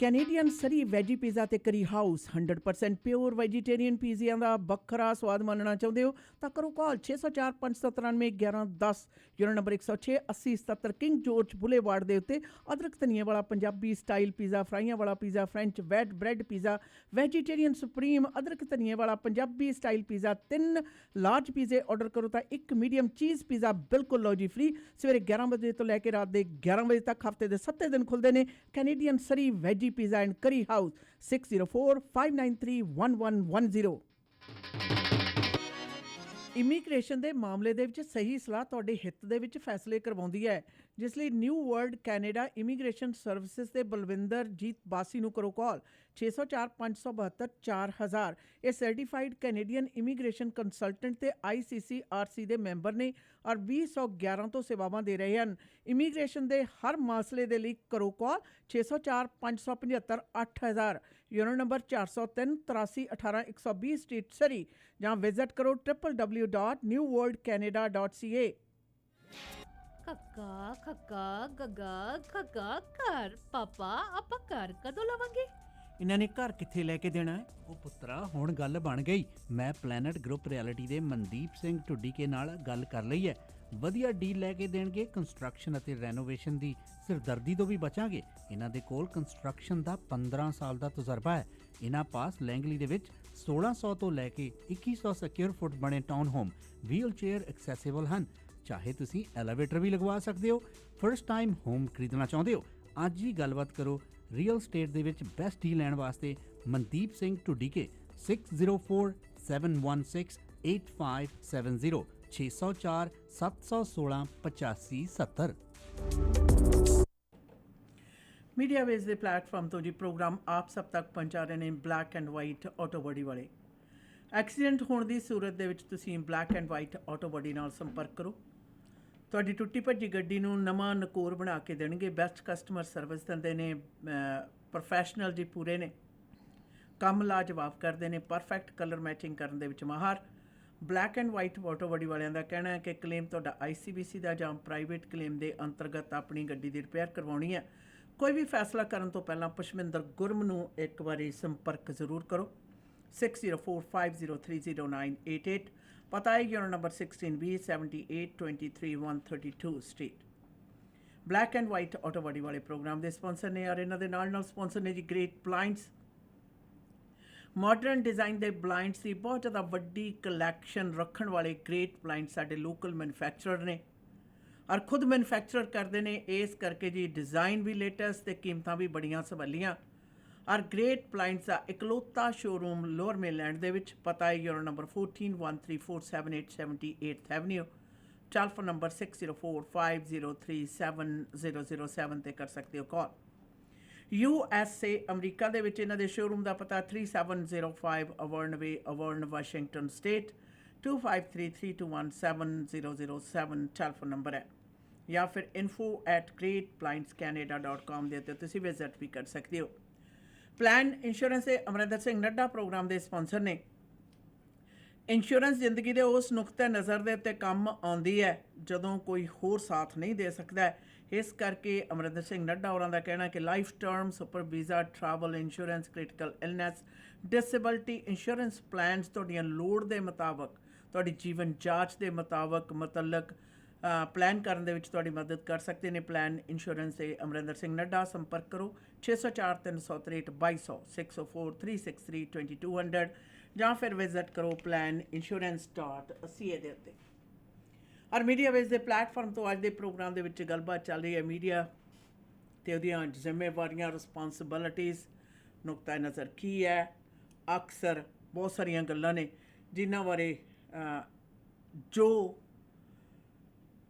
Canadian Surrey veggie pizza ਤੇ ਕਰੀ ਹਾਊਸ 100% ਪਿਓਰ ਵੈਜੀਟੇਰੀਅਨ ਪੀਜ਼ਿਆਂ ਦਾ ਵੱਖਰਾ ਸਵਾਦ ਮੰਨਣਾ ਚਾਹੁੰਦੇ ਹੋ ਤਾਂ ਕਰੋ call 604-593-1110 unit number 106 8077 King George Boulevard ਦੇ ਉੱਤੇ। ਅਦਰਕ ਧਨੀਆ ਵਾਲਾ ਪੰਜਾਬੀ ਸਟਾਈਲ ਪੀਜ਼ਾ, ਫਰਾਈਆਂ ਵਾਲਾ pizza, French wheat bread pizza, vegetarian supreme ਅਦਰਕ ਧਨੀਆ ਵਾਲਾ ਪੰਜਾਬੀ ਸਟਾਈਲ ਪੀਜ਼ਾ। 3 ਲਾਰਜ ਪੀਜ਼ੇ ਆਰਡਰ ਕਰੋ ਤਾਂ 1 ਮੀਡੀਅਮ ਚੀਜ਼ ਪੀਜ਼ਾ ਬਿਲਕੁਲ ਲਓ ਜੀ ਫ੍ਰੀ। ਸਵੇਰੇ 11 ਵਜੇ ਤੋਂ ਲੈ ਕੇ ਰਾਤ ਦੇ 11 ਵਜੇ ਤੱਕ ਹਫਤੇ ਦੇ 7 ਦਿਨ ਖੁੱਲ੍ਹਦੇ ਨੇ। Canadian Surrey veggie pizza and ਕਰੀ ਹਾਊਸ 604-593-1110। ਇਮੀਗ੍ਰੇਸ਼ਨ ਦੇ ਮਾਮਲੇ ਦੇ ਵਿੱਚ ਸਹੀ ਸਲਾਹ ਤੁਹਾਡੇ ਹਿੱਤ ਦੇ ਵਿੱਚ ਫੈਸਲੇ ਕਰਵਾਉਂਦੀ ਹੈ, ਜਿਸ ਲਈ new world Canada immigration services ਦੇ ਬਲਵਿੰਦਰ ਜੀਤ ਬਾਸੀ ਨੂੰ ਕਰੋ ਕਾਲ 604-572-4000। ਇਹ ਸਰਟੀਫਾਈਡ ਕੈਨੇਡੀਅਨ ਇਮੀਗ੍ਰੇਸ਼ਨ ਕੰਸਲਟੈਂਟ ਤੇ ICCRC ਦੇ ਮੈਂਬਰ ਨੇ ਔਰ 2011 ਤੋਂ ਸੇਵਾਵਾਂ ਦੇ ਰਹੇ ਹਨ। ਇਮੀਗ੍ਰੇਸ਼ਨ ਦੇ ਹਰ ਮਸਲੇ ਦੇ ਲਈ ਕਰੋ ਕਾਲ 604-575-8000 ਯੂਨਿਟ ਨੰਬਰ 403 83 18 120 ਸਟਰੀਟ ਸਰੀ ਜਾਂ ਵਿਜ਼ਿਟ ਕਰੋ www.newworldcanada.ca। ਕੱਕਾ ਖੱਕਾ ਗੱਗਾ ਖੱਗਾ ਘਰ ਪਾਪਾ ਆਪਾਂ ਘਰ ਕਦੋਂ ਲਵਾਂਗੇ? ਇਹਨਾਂ ਨੇ ਘਰ ਕਿੱਥੇ ਲੈ ਕੇ ਦੇਣਾ ਹੈ? ਉਹ ਪੁੱਤਰਾ ਹੁਣ ਗੱਲ ਬਣ ਗਈ। ਮੈਂ ਪਲੈਨਟ ਗਰੁੱਪ ਰਿਐਲਿਟੀ ਦੇ ਮਨਦੀਪ ਸਿੰਘ ਢੁੱਡੀਕੇ ਨਾਲ ਗੱਲ ਕਰ ਲਈ ਹੈ। ਵਧੀਆ ਡੀਲ ਲੈ ਕੇ ਦੇਣਗੇ। ਕੰਸਟਰਕਸ਼ਨ ਅਤੇ ਰੈਨੋਵੇਸ਼ਨ ਦੀ ਸਿਰਦਰਦੀ ਤੋਂ ਵੀ ਬਚਾਂਗੇ। ਇਹਨਾਂ ਦੇ ਕੋਲ ਕੰਸਟਰਕਸ਼ਨ ਦਾ 15 ਸਾਲ ਦਾ ਤਜਰਬਾ ਹੈ। ਇਹਨਾਂ ਪਾਸ ਲੈਂਗਲੀ ਦੇ ਵਿੱਚ 1600 ਤੋਂ ਲੈ ਕੇ 2100 ਸਕੁਅਰ ਫੁੱਟ ਬਣੇ town home wheelchair accessible ਹਨ। ਚਾਹੇ ਤੁਸੀਂ ਐਲੀਵੇਟਰ ਵੀ ਲਗਵਾ ਸਕਦੇ ਹੋ। ਫਰਸਟ ਟਾਈਮ ਹੋਮ ਖਰੀਦਣਾ ਚਾਹੁੰਦੇ ਹੋ, ਅੱਜ ਹੀ ਗੱਲਬਾਤ ਕਰੋ। ਰੀਅਲ ਸਟੇਟ ਦੇ ਵਿੱਚ ਬੈਸਟ ਡੀਲ ਲੈਣ ਵਾਸਤੇ ਮਨਦੀਪ ਸਿੰਘ ਢੁੱਡੀਕੇ 604-716-8570 604-716-8570। ਮੀਡੀਆ ਵੇਜ਼ ਦੇ ਪਲੇਟਫਾਰਮ ਤੋਂ ਜੀ ਪ੍ਰੋਗਰਾਮ ਆਪ ਸਭ ਤੱਕ ਪਹੁੰਚਾ ਰਹੇ ਨੇ black and white auto body ਵਾਲੇ। ਐਕਸੀਡੈਂਟ ਹੋਣ ਦੀ ਸੂਰਤ ਦੇ ਵਿੱਚ ਤੁਸੀਂ black and white auto body ਨਾਲ ਸੰਪਰਕ ਕਰੋ। ਤੁਹਾਡੀ ਟੁੱਟੀ ਭੱਜੀ ਗੱਡੀ ਨੂੰ ਨਵਾਂ ਨਕੋਰ ਬਣਾ ਕੇ ਦੇਣਗੇ। ਬੈਸਟ ਕਸਟਮਰ ਸਰਵਿਸ ਦਿੰਦੇ ਨੇ, ਪ੍ਰੋਫੈਸ਼ਨਲ ਜੀ ਪੂਰੇ ਨੇ, ਕੰਮ ਲਾਜਵਾਬ ਕਰਦੇ ਨੇ, ਪਰਫੈਕਟ ਕਲਰ ਮੈਚਿੰਗ ਕਰਨ ਦੇ ਵਿੱਚ ਮਾਹਰ। Black and white auto body ਵਾਲਿਆਂ ਦਾ ਕਹਿਣਾ ਹੈ ਕਿ ਕਲੇਮ ਤੁਹਾਡਾ ICBC ਦਾ ਜਾਂ ਪ੍ਰਾਈਵੇਟ ਕਲੇਮ ਦੇ ਅੰਤਰਗਤ ਆਪਣੀ ਗੱਡੀ ਦੀ ਰਿਪੇਅਰ ਕਰਵਾਉਣੀ ਹੈ। ਕੋਈ ਵੀ ਫੈਸਲਾ ਕਰਨ ਤੋਂ ਪਹਿਲਾਂ ਪੁਸ਼ਮਿੰਦਰ ਗੁਰਮ ਨੂੰ ਇੱਕ ਵਾਰੀ ਸੰਪਰਕ ਜ਼ਰੂਰ ਕਰੋ 604-5030988। ਪਤਾ ਹੈ unit number 16B 7823 132 street. Black and white auto body ਵਾਲੇ ਪ੍ਰੋਗਰਾਮ ਦੇ ਸਪਾਂਸਰ ਨੇ ਔਰ ਇਹਨਾਂ ਦੇ ਨਾਲ ਸਪਾਂਸਰ ਨੇ ਜੀ ਗ੍ਰੇਟ ਬਲਾਈਂਡਸ। ਮਾਡਰਨ ਡਿਜ਼ਾਈਨ ਦੇ ਬਲਾਈਂਡਸ ਦੀ ਬਹੁਤ ਜ਼ਿਆਦਾ ਵੱਡੀ ਕਲੈਕਸ਼ਨ ਰੱਖਣ ਵਾਲੇ ਗ੍ਰੇਟ ਬਲਾਈਂਡ ਸਾਡੇ ਲੋਕਲ ਮੈਨੂਫੈਕਚਰਰ ਨੇ ਔਰ ਖੁਦ ਮੈਨੂਫੈਕਚਰ ਕਰਦੇ ਨੇ। ਇਸ ਕਰਕੇ ਜੀ ਡਿਜ਼ਾਈਨ ਵੀ ਲੇਟੈਸਟ ਤੇ ਕੀਮਤਾਂ ਵੀ ਬੜੀਆਂ ਸਵਾਲੀਆਂ। ਔਰ ਗ੍ਰੇਟ ਬਲਾਈਂਡਸ ਦਾ ਇਕਲੌਤਾ ਸ਼ੋਰੂਮ ਲੋਅਰ ਮੇਨਲੈਂਡ ਦੇ ਵਿੱਚ। ਪਤਾ ਹੈ unit number 141347 78 avenue. Telephone number 604-503-7007 ਤੇ ਕਰ ਸਕਦੇ ਹੋ ਕਾਲ। USA ਅਮਰੀਕਾ ਦੇ ਵਿੱਚ ਇਹਨਾਂ ਦੇ ਸ਼ੋਰੂਮ ਦਾ ਪਤਾ 3705 ਅਵਰਨ ਵੇ, ਅਵਰਨ, ਵਾਸ਼ਿੰਗਟਨ ਸਟੇਟ 2533217007 ਟੈਲੀਫੋਨ ਨੰਬਰ ਹੈ। ਜਾਂ ਫਿਰ info@greatblindscanada.com ਦੇ ਉੱਤੇ ਤੁਸੀਂ ਵਿਜ਼ਿਟ ਵੀ ਕਰ ਸਕਦੇ ਹੋ। ਪਲਾਨ ਇੰਸ਼ੋਰੈਂਸ ਦੇ ਅਮਰਿੰਦਰ ਸਿੰਘ ਨੱਡਾ ਪ੍ਰੋਗਰਾਮ ਦੇ ਸਪਾਂਸਰ ਨੇ। ਇੰਸ਼ੋਰੈਂਸ ਜ਼ਿੰਦਗੀ ਦੇ ਉਸ ਨੁਕਤੇ ਨਜ਼ਰ ਦੇ ਉੱਤੇ ਕੰਮ ਆਉਂਦੀ ਹੈ ਜਦੋਂ ਕੋਈ ਹੋਰ ਸਾਥ ਨਹੀਂ ਦੇ ਸਕਦਾ ਹੈ। ਇਸ ਕਰਕੇ ਅਮਰਿੰਦਰ ਸਿੰਘ ਨੱਡਾ ਹੋਰਾਂ ਦਾ ਕਹਿਣਾ ਕਿ life term, super visa, travel insurance, critical illness, disability insurance plans ਤੁਹਾਡੀਆਂ ਲੋੜ ਦੇ ਮੁਤਾਬਕ, ਤੁਹਾਡੀ ਜੀਵਨ ਜਾਂਚ ਦੇ ਮੁਤਾਬਕ ਮੁਤਲਕ ਪਲਾਨ ਕਰਨ ਦੇ ਵਿੱਚ ਤੁਹਾਡੀ ਮਦਦ ਕਰ ਸਕਦੇ ਨੇ। ਪਲਾਨ ਇੰਸ਼ੋਰੈਂਸ ਦੇ ਅਮਰਿੰਦਰ ਸਿੰਘ ਨੱਡਾ। ਸੰਪਰਕ ਕਰੋ 604 363 2200 604 363 2200 ਜਾਂ ਫਿਰ ਵਿਜ਼ਿਟ ਕਰੋ planinsurance.ca ਦੇ ਉੱਤੇ। ਔਰ ਮੀਡੀਆ ਵੇਜ਼ ਦੇ ਪਲੇਟਫਾਰਮ ਤੋਂ ਅੱਜ ਦੇ ਪ੍ਰੋਗਰਾਮ ਦੇ ਵਿੱਚ ਗੱਲਬਾਤ ਚੱਲ ਰਹੀ ਹੈ ਮੀਡੀਆ ਤੇ ਉਹਦੀਆਂ ਜ਼ਿੰਮੇਵਾਰੀਆਂ, ਰਿਸਪੌਂਸਿਬਿਲਿਟੀਜ਼, ਨੁਕਤਾ ਨਜ਼ਰ ਕੀ ਹੈ। ਅਕਸਰ ਬਹੁਤ ਸਾਰੀਆਂ ਗੱਲਾਂ ਨੇ ਜਿਨ੍ਹਾਂ ਬਾਰੇ ਜੋ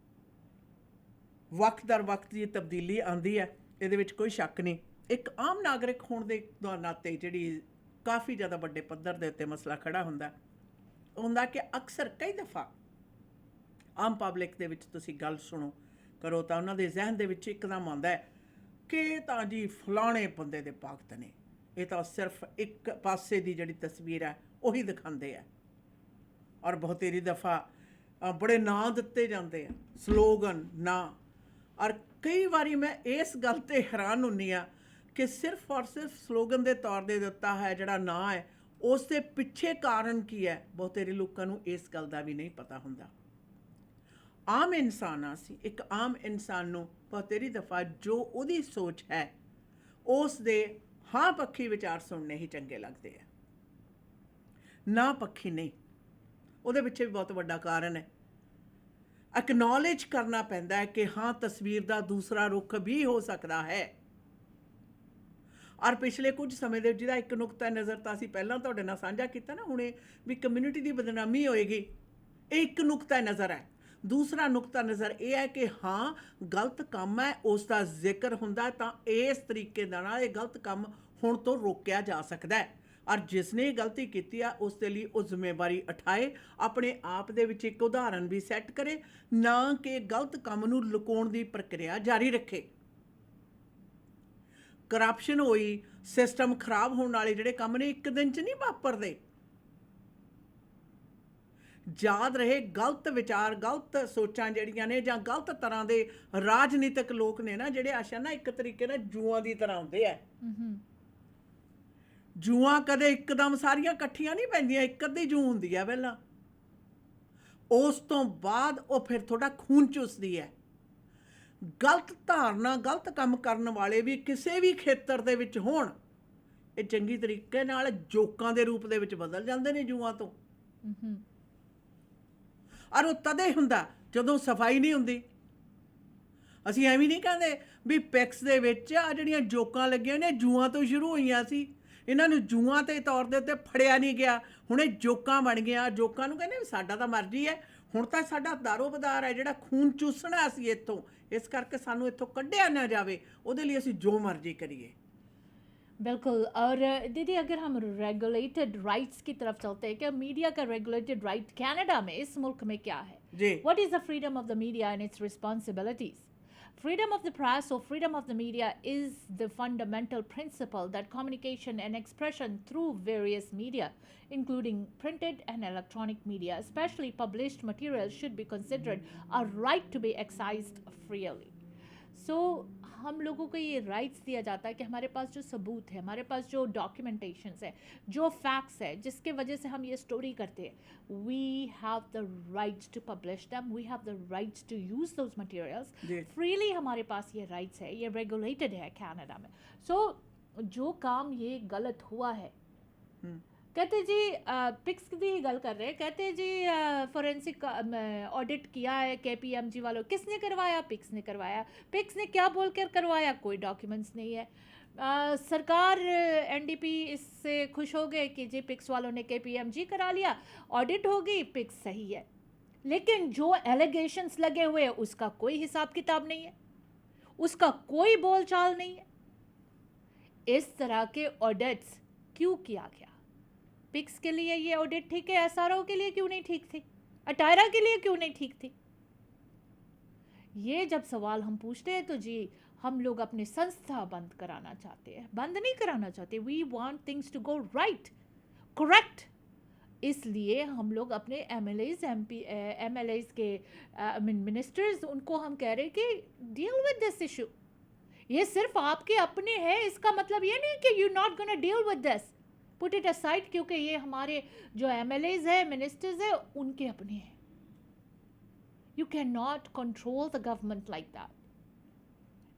ਵਕਤ ਦਰ ਵਕਤ ਦੀ ਤਬਦੀਲੀ ਆਉਂਦੀ ਹੈ, ਇਹਦੇ ਵਿੱਚ ਕੋਈ ਸ਼ੱਕ ਨਹੀਂ। ਇੱਕ ਆਮ ਨਾਗਰਿਕ ਹੋਣ ਦੇ ਨਾਤੇ ਜਿਹੜੀ ਕਾਫੀ ਜ਼ਿਆਦਾ ਵੱਡੇ ਪੱਧਰ ਦੇ ਉੱਤੇ ਮਸਲਾ ਖੜਾ ਹੁੰਦਾ ਕਿ ਅਕਸਰ ਕਈ ਦਫਾ ਆਮ ਪਬਲਿਕ ਦੇ ਵਿੱਚ ਤੁਸੀਂ ਗੱਲ ਕਰੋ ਤਾਂ ਉਹਨਾਂ ਦੇ ਜ਼ਿਹਨ ਦੇ ਵਿੱਚ ਇੱਕਦਮ ਆਉਂਦਾ ਹੈ ਕਿ ਤਾਂ ਜੀ ਫਲਾਣੇ ਬੰਦੇ ਦੇ ਭਗਤ ਨੇ, ਇਹ ਤਾਂ ਸਿਰਫ ਇੱਕ ਪਾਸੇ ਦੀ ਜਿਹੜੀ ਤਸਵੀਰ ਹੈ ਉਹੀ ਦਿਖਾਉਂਦੇ ਆ। ਔਰ ਬਹੁਤੇਰੀ ਦਫਾ ਬੜੇ ਨਾਂ ਦਿੱਤੇ ਜਾਂਦੇ ਆ, ਸਲੋਗਨ, ਨਾਂ। ਔਰ ਕਈ ਵਾਰੀ ਮੈਂ ਇਸ ਗੱਲ 'ਤੇ ਹੈਰਾਨ ਹੁੰਦੀ ਹਾਂ ਕਿ ਸਿਰਫ ਔਰ ਸਿਰਫ ਸਲੋਗਨ ਦੇ ਤੌਰ 'ਤੇ ਦਿੱਤਾ ਹੈ ਜਿਹੜਾ ਨਾਂ ਹੈ, ਉਸ ਦੇ ਪਿੱਛੇ ਕਾਰਨ ਕੀ ਹੈ, ਬਹੁਤੇਰੇ ਲੋਕਾਂ ਨੂੰ ਇਸ ਗੱਲ ਦਾ ਵੀ ਨਹੀਂ ਪਤਾ ਹੁੰਦਾ। ਆਮ ਇਨਸਾਨ ਆ ਸੀ, ਇੱਕ ਆਮ ਇਨਸਾਨ ਨੂੰ ਬਹੁਤੇਰੀ ਦਫਾ ਜੋ ਉਹਦੀ ਸੋਚ ਹੈ ਉਸ ਦੇ ਹਾਂ ਪੱਖੀ ਵਿਚਾਰ ਸੁਣਨੇ ਹੀ ਚੰਗੇ ਲੱਗਦੇ ਆ, ਨਾ ਪੱਖੀ ਨਹੀਂ। ਉਹਦੇ ਪਿੱਛੇ ਵੀ ਬਹੁਤ ਵੱਡਾ ਕਾਰਨ ਹੈ। ਐਕਨੋਲੇਜ ਕਰਨਾ ਪੈਂਦਾ ਹੈ ਕਿ ਹਾਂ ਤਸਵੀਰ ਦਾ ਦੂਸਰਾ ਰੁੱਖ ਵੀ ਹੋ ਸਕਦਾ ਹੈ। ਔਰ ਪਿਛਲੇ ਕੁਝ ਸਮੇਂ ਦੇ ਜਿਹਦਾ ਇੱਕ ਨੁਕਤਾ ਨਜ਼ਰ ਤਾਂ ਅਸੀਂ ਪਹਿਲਾਂ ਤੁਹਾਡੇ ਨਾਲ ਸਾਂਝਾ ਕੀਤਾ ਨਾ ਹੁਣੇ ਵੀ ਕਮਿਊਨਿਟੀ ਦੀ ਬਦਨਾਮੀ ਹੋਏਗੀ, ਇਹ ਇੱਕ ਨੁਕਤਾ ਨਜ਼ਰ ਹੈ। ਦੂਸਰਾ ਨੁਕਤਾ ਨਜ਼ਰ ਇਹ ਹੈ ਕਿ ਹਾਂ ਗਲਤ ਕੰਮ ਹੈ, ਉਸ ਦਾ ਜ਼ਿਕਰ ਹੁੰਦਾ ਤਾਂ ਇਸ ਤਰੀਕੇ ਦੇ ਨਾਲ ਇਹ ਗਲਤ ਕੰਮ ਹੁਣ ਤੋਂ ਰੋਕਿਆ ਜਾ ਸਕਦਾ ਹੈ। ਔਰ ਜਿਸ ਨੇ ਗਲਤੀ ਕੀਤੀ ਆ ਉਸ ਦੇ ਲਈ ਉਹ ਜ਼ਿੰਮੇਵਾਰੀ ਉਠਾਏ, ਆਪਣੇ ਆਪ ਦੇ ਵਿੱਚ ਇੱਕ ਉਦਾਹਰਨ ਵੀ ਸੈੱਟ ਕਰੇ, ਨਾ ਕਿ ਗਲਤ ਕੰਮ ਨੂੰ ਲੁਕਾਉਣ ਦੀ ਪ੍ਰਕਿਰਿਆ ਜਾਰੀ ਰੱਖੇ। ਕਰਪਸ਼ਨ ਹੋਈ, ਸਿਸਟਮ ਖਰਾਬ ਹੋਣ ਵਾਲੇ ਜਿਹੜੇ ਕੰਮ ਨੇ ਇੱਕ ਦਿਨ 'ਚ ਨਹੀਂ ਵਾਪਰਦੇ। ਯਾਦ ਰਹੇ ਗਲਤ ਵਿਚਾਰ, ਗਲਤ ਸੋਚਾਂ ਜਿਹੜੀਆਂ ਨੇ ਜਾਂ ਗਲਤ ਤਰ੍ਹਾਂ ਦੇ ਰਾਜਨੀਤਿਕ ਲੋਕ ਨੇ ਨਾ ਜਿਹੜੇ ਆਸ਼ਾ ਨਾ ਇੱਕ ਤਰੀਕੇ ਨਾਲ ਜੂਆਂ ਦੀ ਤਰ੍ਹਾਂ ਹੁੰਦੇ ਆ। ਜੂਆਂ ਕਦੇ ਇੱਕਦਮ ਸਾਰੀਆਂ ਇਕੱਠੀਆਂ ਨਹੀਂ ਪੈਂਦੀਆਂ, ਇੱਕ ਅੱਧੀ ਜੂੰ ਹੁੰਦੀ ਆ ਪਹਿਲਾਂ, ਉਸ ਤੋਂ ਬਾਅਦ ਉਹ ਫਿਰ ਥੋੜਾ ਖੂਨ ਚੂਸਦੀ ਹੈ। ਗਲਤ ਧਾਰਨਾ, ਗਲਤ ਕੰਮ ਕਰਨ ਵਾਲੇ ਵੀ ਕਿਸੇ ਵੀ ਖੇਤਰ ਦੇ ਵਿੱਚ ਹੋਣ, ਇਹ ਚੰਗੀ ਤਰੀਕੇ ਨਾਲ ਜੋਕਾਂ ਦੇ ਰੂਪ ਦੇ ਵਿੱਚ ਬਦਲ ਜਾਂਦੇ ਨੇ ਜੂਆਂ ਤੋਂ। ਔਰ ਉਹ ਤਦੇ ਹੁੰਦਾ ਜਦੋਂ ਸਫਾਈ ਨਹੀਂ ਹੁੰਦੀ। ਅਸੀਂ ਐਵੇਂ ਨਹੀਂ ਕਹਿੰਦੇ ਵੀ ਪਿਕਸ ਦੇ ਵਿੱਚ ਆ ਜਿਹੜੀਆਂ ਜੋਕਾਂ ਲੱਗੀਆਂ ਨੇ ਜੂਆਂ ਤੋਂ ਸ਼ੁਰੂ ਹੋਈਆਂ ਸੀ, ਇਹਨਾਂ ਨੂੰ ਜੂਆਂ ਦੇ ਤੌਰ ਦੇ ਉੱਤੇ ਫੜਿਆ ਨਹੀਂ ਗਿਆ, ਹੁਣ ਇਹ ਜੋਕਾਂ ਬਣ ਗਿਆ। ਜੋਕਾਂ ਨੂੰ ਕਹਿੰਦੇ ਸਾਡਾ ਤਾਂ ਮਰਜ਼ੀ ਹੈ, ਹੁਣ ਤਾਂ ਸਾਡਾ ਦਾਰੋਬਦਾਰ ਹੈ ਜਿਹੜਾ ਖੂਨ ਚੂਸਣਾ ਸੀ ਇੱਥੋਂ, ਇਸ ਕਰਕੇ ਸਾਨੂੰ ਇੱਥੋਂ ਕੱਢਿਆ ਨਾ ਜਾਵੇ, ਉਹਦੇ ਲਈ ਅਸੀਂ जो मर्जी करिए। बिल्कुल। और दीदी अगर हम रेगुलेटेड राइट्स की तरफ चलते हैं, क्या मीडिया का रेगुलेटेड राइट कनाडा में, इस मुल्क में क्या है? जी। What is the freedom of the media and its responsibilities? Freedom of the press or freedom of the media is the fundamental principle that communication and expression through various media, including printed and electronic media, especially published material, should be considered a right to be exercised freely. So हम लोगों को ये rights दिया जाता है कि हमारे पास जो सबूत है, हमारे पास जो डॉक्यूमेंटेशंस है, जो फैक्ट्स है, जिसके वजह से हम ये स्टोरी करते हैं, we have the rights to publish them, we have the rights to use those materials freely. हमारे पास ये राइट्स है, ये रेगुलेटेड है कनाडा में। सो जो काम ये गलत हुआ है, कहते जी पिक्स की ही गल कर रहे हैं, कहते जी फोरेंसिक ऑडिट किया है KPMG वालों, किसने करवाया? पिक्स ने करवाया। पिक्स ने क्या बोलकर करवाया? कोई डॉक्यूमेंट्स नहीं है। सरकार NDP इससे खुश हो गए कि जी पिक्स वालों ने KPMG करा लिया, ऑडिट होगी, पिक्स सही है। लेकिन जो एलिगेशंस लगे हुए हैं उसका कोई हिसाब किताब नहीं है, उसका कोई बोलचाल नहीं है। इस तरह के ऑडिट्स क्यों किया गया? पिक्स के लिए ये ऑडिट ठीक है, SRO के लिए क्यों नहीं ठीक थी? अटायरा के लिए क्यों नहीं ठीक थी? ये जब सवाल हम पूछते हैं तो जी हम लोग अपने संस्था बंद कराना चाहते हैं, बंद नहीं कराना चाहते. We want things to go right, correct. इसलिए हम लोग अपने एमएलएज के मिनिस्टर्स, उनको हम कह रहे हैं कि डील विद दिस इशू. ये सिर्फ आपके अपने हैं, इसका मतलब ये नहीं कि you not gonna deal with this. Put it aside, क्योंकि ये हमारे जो एमएलएज है, मिनिस्टर्स है, उनके अपने हैं. You can not control the government like that.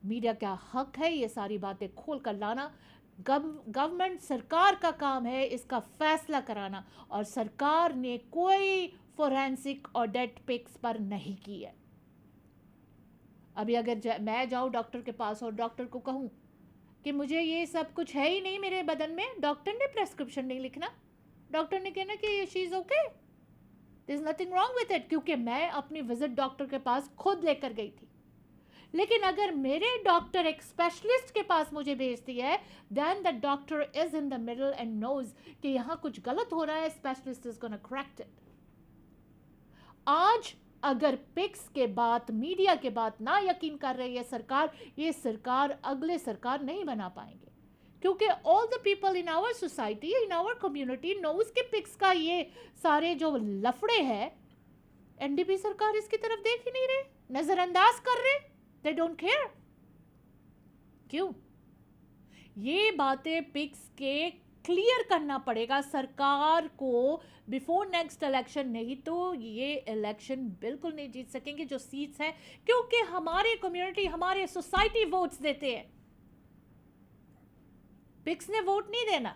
Media का हक है ये सारी बातें खोल कर लाना. गवर्नमेंट, सरकार का काम है इसका फैसला कराना, और सरकार ने कोई फोरेंसिक ऑडिट पिक्स पर नहीं की है. अभी अगर मैं जाऊं डॉक्टर के पास और डॉक्टर को कहूं कि मुझे ये सब कुछ है ही नहीं मेरे बदन में, डॉक्टर ने प्रेस्क्रिप्शन नहीं लिखना, डॉक्टर ने कहना कि ये she is okay, there is nothing wrong with it, क्योंकि मैं अपनी विजिट डॉक्टर के पास खुद लेकर गई थी. लेकिन अगर मेरे डॉक्टर एक स्पेशलिस्ट के पास मुझे भेजती है, then the doctor is in the middle and knows कि यहाँ कुछ गलत हो रहा है, specialist is gonna correct it. आज अगर पिक्स के बाद, मीडिया के बाद ना यकीन कर रही है सरकार, ये सरकार अगले सरकार नहीं बना पाएंगे, क्योंकि all the people in our society, in our community knows के पिक्स का ये सारे जो लफड़े हैं, एनडीपी सरकार इसकी तरफ देख ही नहीं रहे, नजरअंदाज कर रहे. They don't care. क्यों? ये बातें पिक्स के क्लियर करना पड़ेगा सरकार को बिफोर नेक्स्ट इलेक्शन, नहीं तो ये इलेक्शन बिल्कुल नहीं जीत सकेंगे जो सीट्स हैं, क्योंकि हमारे कम्युनिटी, हमारे सोसाइटी वोट्स देते हैं. पिक्स ने वोट नहीं देना.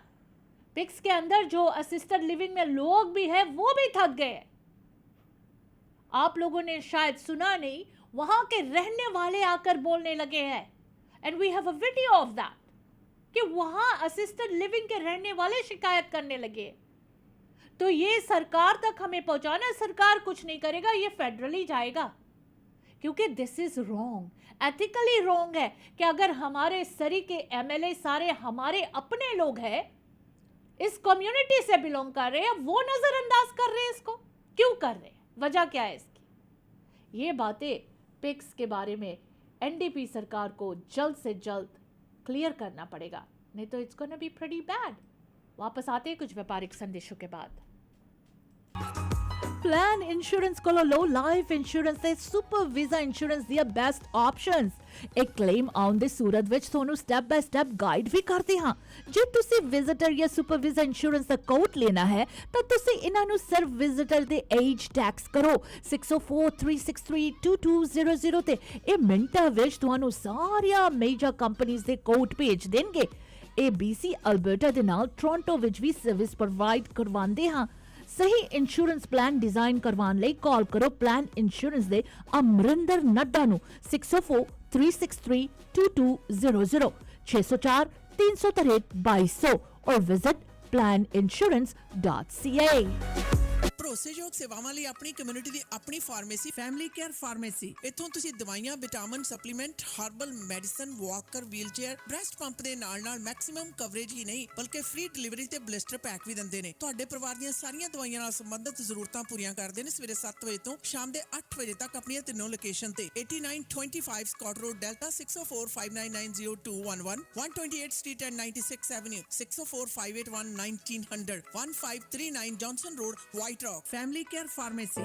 पिक्स के अंदर जो असिस्टेड लिविंग में लोग भी हैं वो भी थक गए. आप लोगों ने शायद सुना नहीं, वहां के रहने वाले आकर बोलने लगे हैं, and we have a video of that, कि वहां असिस्टेड लिविंग के रहने वाले शिकायत करने लगे. तो ये सरकार तक हमें पहुंचाना, सरकार कुछ नहीं करेगा, ये फेडरली जाएगा, क्योंकि this is wrong, ethically wrong है कि अगर हमारे सरी के एमएलए सारे हमारे अपने लोग हैं, इस कम्युनिटी से बिलोंग कर रहे हैं, वो नजरअंदाज कर रहे हैं. इसको क्यों कर रहे हैं, वजह क्या है इसकी? ये बातें पिक्स के बारे में एनडीपी सरकार को जल्द से जल्द क्लियर करना पड़ेगा, नहीं तो it's gonna be pretty bad. वापस आते हैं कुछ व्यापारिक संदेशों के बाद. प्लान इंश्योरेंस को लो, लाइफ इंश्योरेंस ਤੇ ਸੁਪਰ ਵੀਜ਼ਾ ਇੰਸ਼ੋਰੈਂਸ ਦੀਆਂ ਬੈਸਟ ਆਪਸ਼ਨਸ. ਇੱਕ ਕਲੇਮ ਆਨ ਦੇ ਸੂਰਤ ਵਿੱਚ ਤੁਹਾਨੂੰ ਸਟੈਪ ਬਾय ਸਟੈਪ ਗਾਈਡ ਵੀ ਕਰਦੇ ਹਾਂ. ਜੇ ਤੁਸੀਂ ਵਿਜ਼ਿਟਰ ਜਾਂ ਸੁਪਰ ਵੀਜ਼ਾ ਇੰਸ਼ੋਰੈਂਸ ਦਾ ਕੋਟ ਲੈਣਾ ਹੈ ਤਾਂ ਤੁਸੀਂ ਇਹਨਾਂ ਨੂੰ ਸਿਰਫ ਵਿਜ਼ਿਟਰ ਦੇ ਏਜ ਟੈਕਸ ਕਰੋ 6043632200 ਤੇ. ਇਹ ਮਿੰਟਾਂ ਵਿੱਚ ਤੁਹਾਨੂੰ ਸਾਰੀਆਂ ਮੇਜਰ ਕੰਪਨੀਆਂ ਦੇ ਕੋਟ ਭੇਜ ਦੇਣਗੇ. ABC ਅਲਬਰਟਾ ਦੇ ਨਾਲ ਟੋਰਾਂਟੋ ਵਿੱਚ ਵੀ ਸਰਵਿਸ ਪ੍ਰੋਵਾਈਡ ਕਰਵਾਉਂਦੇ ਹਾਂ. सही इंश्योरेंस प्लान डिजाइन करवाने ਲਈ कॉल करो प्लान इंश्योरेंस ਦੇ ਅਮਰਿੰਦਰ ਨੱਡਾ ਨੂੰ 6043632200 6043632200 और विजिट planinsurance.ca. ਭਰੋਸੇਯੋਗ ਸੇਵਾਵਾਂ ਲਈ ਆਪਣੀ ਕਮਿਊਨਿਟੀ ਦੀ ਆਪਣੀ ਫਾਰਮੇਸੀ, ਫੈਮਿਲੀ ਕੇਅਰ ਫਾਰਮੇਸੀ. ਇੱਥੋਂ ਤੁਸੀਂ ਦਵਾਈਆਂ, vitamin, supplement, herbal medicine, Walker, wheelchair, breast pump ਦੇ ਨਾਲ-ਨਾਲ ਮੈਕਸਿਮਮ ਕਵਰੇਜ ਹੀ ਨਹੀਂ ਬਲਕਿ ਫ੍ਰੀ ਡਿਲੀਵਰੀ ਤੇ ਬਲਿਸਟਰ ਪੈਕ ਵੀ ਦਿੰਦੇ ਨੇ. ਤੁਹਾਡੇ ਪਰਿਵਾਰ ਦੀਆਂ ਸਾਰੀਆਂ ਦਵਾਈਆਂ ਨਾਲ ਸੰਬੰਧਿਤ ਜ਼ਰੂਰਤਾਂ ਪੂਰੀਆਂ ਕਰਦੇ ਨੇ. ਸਵੇਰੇ 7 ਵਜੇ ਤੋਂ ਸ਼ਾਮ ਦੇ 8 ਵਜੇ ਤੱਕ ਆਪਣੀਆਂ ਤਿੰਨੋਂ ਲੋਕੇਸ਼ਨ ਤੇ 8925 Scott road, Delta 6045990211, 128th Street and 96th Avenue, 6045811900, 1539 Johnson Road, White Rock. Family care pharmacy.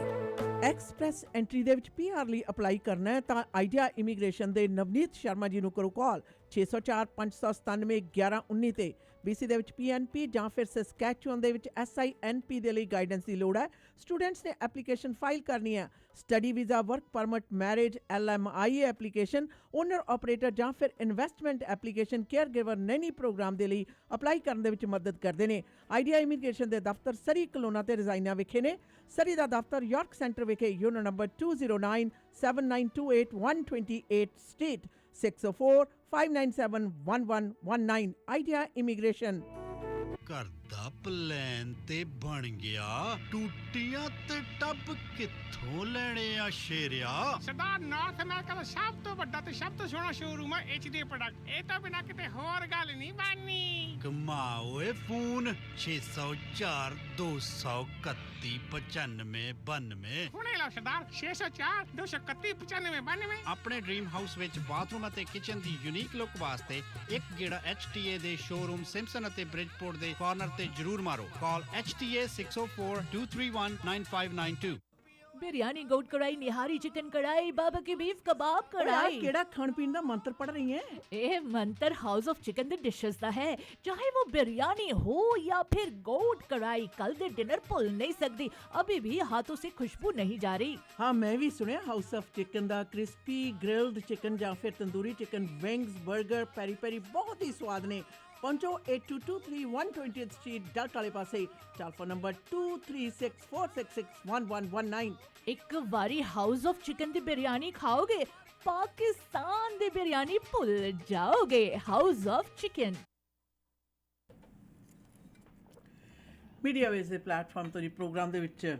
Express entry ਦੇ ਵਿੱਚ PR ਲਈ ਅਪਲਾਈ ਕਰਨਾ ਹੈ ਤਾਂ ਆਈਡੀਆ ਇਮੀਗ੍ਰੇਸ਼ਨ ਦੇ ਨਵਨੀਤ ਸ਼ਰਮਾ ਜੀ ਨੂੰ ਕਰੋ ਕਾਲ 604 597 1119 ਤੇ. BC ਦੇ ਵਿੱਚ PNP ਜਾਂ ਫਿਰ ਸਸਕੈਚੁਅਨ ਦੇ ਵਿੱਚ SINP ਦੇ ਲਈ ਗਾਈਡੈਂਸ ਦੀ ਲੋੜ ਹੈ. ਸਟੂਡੈਂਟਸ ਨੇ ਐਪਲੀਕੇਸ਼ਨ ਫਾਈਲ ਕਰਨੀ ਹੈ. Study visa, work permit, marriage, LMIA application, owner operator ਜਾਂ ਫਿਰ investment application, caregiver nanny program ਦੇ ਲਈ ਅਪਲਾਈ ਕਰਨ ਦੇ ਵਿੱਚ ਮਦਦ ਕਰਦੇ ਨੇ. ਆਈਡੀਆ ਇਮੀਗ੍ਰੇਸ਼ਨ ਦੇ ਦਫ਼ਤਰ ਸਰੀ ਕਲੋਨਾ ਤੇ ਰਜ਼ਾਈਨਾ ਵਿਖੇ ਨੇ. ਸਰੀ ਦਾ ਦਫ਼ਤਰ ਯਾਰਕ ਸੈਂਟਰ ਵਿਖੇ unit number 2097928 street, 604-597-1119. Idea immigration. ਘਰ ਦਾ ਪਲਾਨ ਤੇ ਬਣ ਗਿਆ, ਟੂਟੀਆਂ ਤੇ ਟੱਬ ਕਿੱਥੋਂ ਲੈਣੇ ਆ ਸ਼ੇਰਿਆ? ਸਰਦਾਰ ਨਾਰਥ ਅਮਰੀਕਾ ਦਾ ਸਭ ਤੋਂ ਵੱਡਾ ਤੇ ਸਭ ਤੋਂ ਸੋਹਣਾ ਸ਼ੋਰੂਮ ਹੈ HD ਪ੍ਰੋਡਕਟ। ਇਹ ਤੋਂ ਬਿਨਾ ਕਿਤੇ ਹੋਰ ਗੱਲ ਨਹੀਂ ਬਣਨੀ। ਕਮਾ ਓਏ ਫੋਨ 604 231 9592। ਹੁਣੇ ਲਓ ਸਰਦਾਰ 604 231 9592। ਆਪਣੇ ਡ੍ਰੀਮ ਹਾਊਸ ਵਿੱਚ ਬਾਥਰੂਮ ਅਤੇ ਕਿਚਨ ਦੀ ਯੂਨੀਕ ਲੁੱਕ ਵਾਸਤੇ ਇੱਕ ਗੇੜਾ HTA ਦੇ ਸ਼ੋਰੂਮ ਸਿੰਪਸਨ ਅਤੇ ਬ੍ਰਿਜਪੋਰਟ ਦੇ ਕਾਰਨਰ ਤੇ ਜ਼ਰੂਰ ਮਾਰੋ। ਕਾਲ HTA 604 231 9592। बिरयानी गोट कढ़ाई निहारी चिकन कढ़ाई बाबा की बीफ कबाब ਓਏ ਆਹ कढ़ाई ਕਿਹੜਾ ਖਾਣ ਪੀਣ ਦਾ ਮੰਤਰ ਪੜ ਰਹੀ ਹੈ? ਇਹ ਮੰਤਰ ਹਾਊਸ ਆਫ ਚਿਕਨ ਦੇ ਡਿਸ਼ਸ ਦਾ ਹੈ। ਚਾਹੇ वो बिरयानी हो या फिर गोट कढ़ाई, कल दे डिनर भूल नहीं सकती। अभी भी हाथों से खुशबू नहीं जा रही। ਹਾਂ ਮੈਂ ਵੀ ਸੁਣਿਆ house of chicken the crispy grilled chicken ਜਾਂ ਫਿਰ ਤੰਦੂਰੀ ਚਿਕਨ, ਵਿੰਗਸ, 버ਗਰ, ਪੈਰੀ ਪੈਰੀ ਬਹੁਤ ਹੀ ਸਵਾਦ ਨੇ। ਪਹੁੰਚੋ 8223 120th ਸਟਰੀਟ ਡਲਟ ਵਾਲੇ ਪਾਸੇ। Telephone number 2364661119। ਇੱਕ ਵਾਰੀ ਹਾਊਸ ਆਫ ਚਿਕਨ ਦੀ ਬਿਰਿਆਨੀ ਖਾਓਗੇ, ਪਾਕਿਸਤਾਨ ਦੀ ਬਿਰਿਆਨੀ ਭੁੱਲ ਜਾਓਗੇ। House of chicken. ਮੀਡੀਆ ਵੇਸ ਦੇ ਪਲੇਟਫਾਰਮ ਤੋਂ ਜੀ ਪ੍ਰੋਗਰਾਮ ਦੇ ਵਿੱਚ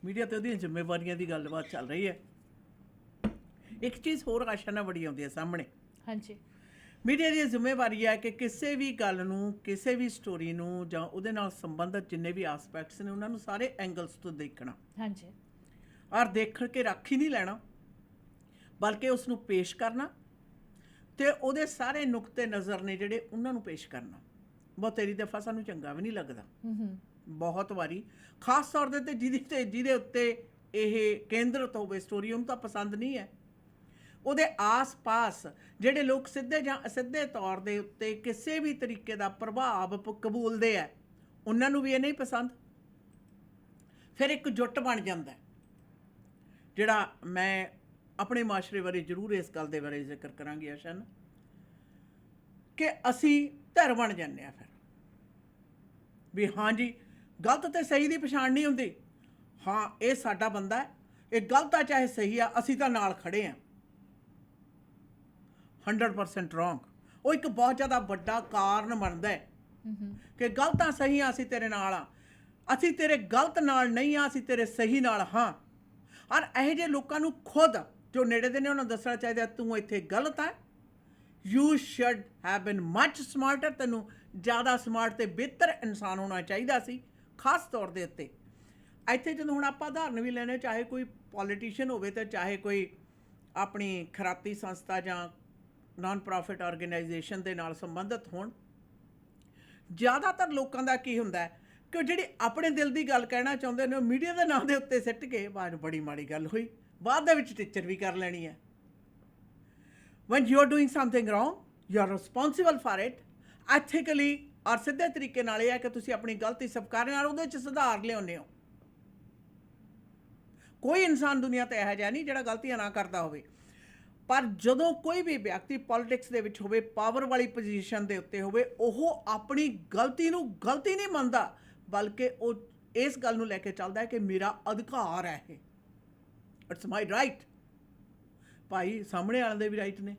ਮੀਡੀਆ ਤੇ ਉਹਦੀਆਂ ਜ਼ਿੰਮੇਵਾਰੀਆਂ ਦੀ ਗੱਲਬਾਤ ਚੱਲ ਰਹੀ ਹੈ। ਇੱਕ ਚੀਜ਼ ਹੋਰ ਆਸ਼ਾ ਨਾਲ ਬੜੀ ਆਉਂਦੀ ਹੈ ਸਾਹਮਣੇ। ਹਾਂਜੀ। ਮੀਡੀਆ ਦੀ ਜ਼ਿੰਮੇਵਾਰੀ ਹੈ ਕਿ ਕਿਸੇ ਵੀ ਗੱਲ ਨੂੰ, ਕਿਸੇ ਵੀ ਸਟੋਰੀ ਨੂੰ ਜਾਂ ਉਹਦੇ ਨਾਲ ਸੰਬੰਧਿਤ ਜਿੰਨੇ ਵੀ ਆਸਪੈਕਟਸ ਨੇ ਉਹਨਾਂ ਨੂੰ ਸਾਰੇ ਐਂਗਲਸ ਤੋਂ ਦੇਖਣਾ ਹਾਂਜੀ। ਔਰ ਦੇਖ ਕੇ ਰੱਖ ਹੀ ਨਹੀਂ ਲੈਣਾ, ਬਲਕਿ ਉਸ ਨੂੰ ਪੇਸ਼ ਕਰਨਾ ਤੇ ਉਹਦੇ ਸਾਰੇ ਨੁਕਤੇ ਨਜ਼ਰ ਨੇ ਜਿਹੜੇ ਉਹਨਾਂ ਨੂੰ ਪੇਸ਼ ਕਰਨਾ। ਬਹੁਤੇਰੀ ਦਫਾ ਸਾਨੂੰ ਚੰਗਾ ਵੀ ਨਹੀਂ ਲੱਗਦਾ। ਬਹੁਤ ਵਾਰੀ ਖਾਸ ਤੌਰ ਦੇ ਤੇ ਜਿਹਦੇ ਉੱਤੇ ਇਹ ਕੇਂਦਰਿਤ ਹੋਵੇ ਸਟੋਰੀ, ਉਹਨੂੰ ਤਾਂ ਪਸੰਦ ਨਹੀਂ ਹੈ। ਉਹਦੇ ਆਸ-ਪਾਸ ਜਿਹੜੇ ਲੋਕ ਸਿੱਧੇ ਜਾਂ ਅਸਿੱਧੇ ਤੌਰ ਦੇ ਉੱਤੇ ਕਿਸੇ ਵੀ ਤਰੀਕੇ ਦਾ ਪ੍ਰਭਾਵ ਕਬੂਲਦੇ ਆ, ਉਹਨਾਂ ਨੂੰ ਵੀ ਇਹ ਨਹੀਂ ਪਸੰਦ। ਫਿਰ ਇੱਕ ਜੁੱਟ ਬਣ ਜਾਂਦਾ ਜਿਹੜਾ, ਮੈਂ ਆਪਣੇ ਮਾਸ਼ਰੇ ਬਾਰੇ ਜ਼ਰੂਰ ਇਸ ਗੱਲ ਦੇ ਬਾਰੇ ਜ਼ਿਕਰ ਕਰਾਂਗੀ ਅਸ਼ਨ, ਕਿ ਅਸੀਂ ਧਿਰ ਬਣ ਜਾਂਦੇ ਆ ਫਿਰ ਵੀ ਹਾਂਜੀ ਗਲਤ ਤੇ ਸਹੀ ਦੀ ਪਛਾਣ ਨਹੀਂ ਹੁੰਦੀ। ਹਾਂ ਇਹ ਸਾਡਾ ਬੰਦਾ ਹੈ, ਇਹ ਗਲਤ ਆ ਚਾਹੇ ਸਹੀ ਆ, ਅਸੀਂ ਤਾਂ ਨਾਲ ਖੜੇ ਆ। 100% ਰੋਂਗ। ਉਹ ਇੱਕ ਬਹੁਤ ਜ਼ਿਆਦਾ ਵੱਡਾ ਕਾਰਨ ਬਣਦਾ ਹੈ ਕਿ ਗਲਤਾਂ ਸਹੀ ਆ, ਅਸੀਂ ਤੇਰੇ ਨਾਲ ਆ, ਅਸੀਂ ਤੇਰੇ ਗਲਤ ਨਾਲ ਨਹੀਂ ਆ, ਅਸੀਂ ਤੇਰੇ ਸਹੀ ਨਾਲ ਹਾਂ। ਔਰ ਇਹੋ ਜਿਹੇ ਲੋਕਾਂ ਨੂੰ ਖੁਦ ਜੋ ਨੇੜੇ ਦੇ ਨੇ ਉਹਨਾਂ ਨੂੰ ਦੱਸਣਾ ਚਾਹੀਦਾ ਤੂੰ ਇੱਥੇ ਗਲਤ ਹੈ। You should have been much smarter. ਤੈਨੂੰ ਜ਼ਿਆਦਾ ਸਮਾਰਟ ਤੇ ਬਿਹਤਰ ਇਨਸਾਨ ਹੋਣਾ ਚਾਹੀਦਾ ਸੀ। ਖਾਸ ਤੌਰ ਦੇ ਉੱਤੇ ਇੱਥੇ ਜਦੋਂ ਹੁਣ ਆਪਾਂ ਉਦਾਹਰਨ ਵੀ ਲੈਣੇ, ਚਾਹੇ ਕੋਈ ਪੋਲੀਟੀਸ਼ੀਅਨ ਹੋਵੇ ਤੇ ਚਾਹੇ ਕੋਈ ਆਪਣੀ ਖਰਾਤੀ ਸੰਸਥਾ ਜਾਂ ਨਾਨ ਪ੍ਰੋਫਿਟ ਆਰਗੇਨਾਈਜੇਸ਼ਨ ਦੇ ਨਾਲ ਸੰਬੰਧਿਤ ਹੋਣ, ਜ਼ਿਆਦਾਤਰ ਲੋਕਾਂ ਦਾ ਕੀ ਹੁੰਦਾ ਹੈ ਕਿ ਉਹ ਜਿਹੜੀ ਆਪਣੇ ਦਿਲ ਦੀ ਗੱਲ ਕਹਿਣਾ ਚਾਹੁੰਦੇ ਨੇ ਉਹ ਮੀਡੀਆ ਦੇ ਨਾਂ ਦੇ ਉੱਤੇ ਸਿੱਟ ਕੇ ਬਾਅਦ ਬੜੀ ਮਾੜੀ ਗੱਲ ਹੋਈ, ਬਾਅਦ ਦੇ ਵਿੱਚ ਟੀਚਰ ਵੀ ਕਰ ਲੈਣੀ ਹੈ। when you are doing something wrong, you are responsible for it ethically। ਔਰ ਸਿੱਧੇ ਤਰੀਕੇ ਨਾਲ ਇਹ ਹੈ ਕਿ ਤੁਸੀਂ ਆਪਣੀ ਗਲਤੀ ਸਵੀਕਾਰ ਨਾਲ ਉਹਦੇ ਵਿੱਚ ਸੁਧਾਰ ਲਿਆਉਂਦੇ ਹੋ। ਕੋਈ ਇਨਸਾਨ ਦੁਨੀਆ ਤੇ ਇਹੋ ਜਿਹਾ ਨਹੀਂ ਜਿਹੜਾ ਗਲਤੀਆਂ ਨਾ ਕਰਦਾ ਹੋਵੇ, ਪਰ ਜਦੋਂ ਕੋਈ ਵੀ ਵਿਅਕਤੀ ਪੋਲਿਟਿਕਸ ਦੇ ਵਿੱਚ ਹੋਵੇ, ਪਾਵਰ ਵਾਲੀ ਪੋਜੀਸ਼ਨ ਦੇ ਉੱਤੇ ਹੋਵੇ, ਉਹ ਆਪਣੀ ਗਲਤੀ ਨੂੰ ਗਲਤੀ ਨਹੀਂ ਮੰਨਦਾ, ਬਲਕਿ ਉਹ ਇਸ ਗੱਲ ਨੂੰ ਲੈ ਕੇ ਚੱਲਦਾ ਹੈ ਕਿ ਮੇਰਾ ਅਧਿਕਾਰ ਹੈ, ਇਹ ਇਟਸ ਮਾਈ ਰਾਈਟ। ਭਾਈ ਸਾਹਮਣੇ ਵਾਲਿਆਂ ਦੇ ਵੀ ਰਾਈਟ ਨੇ।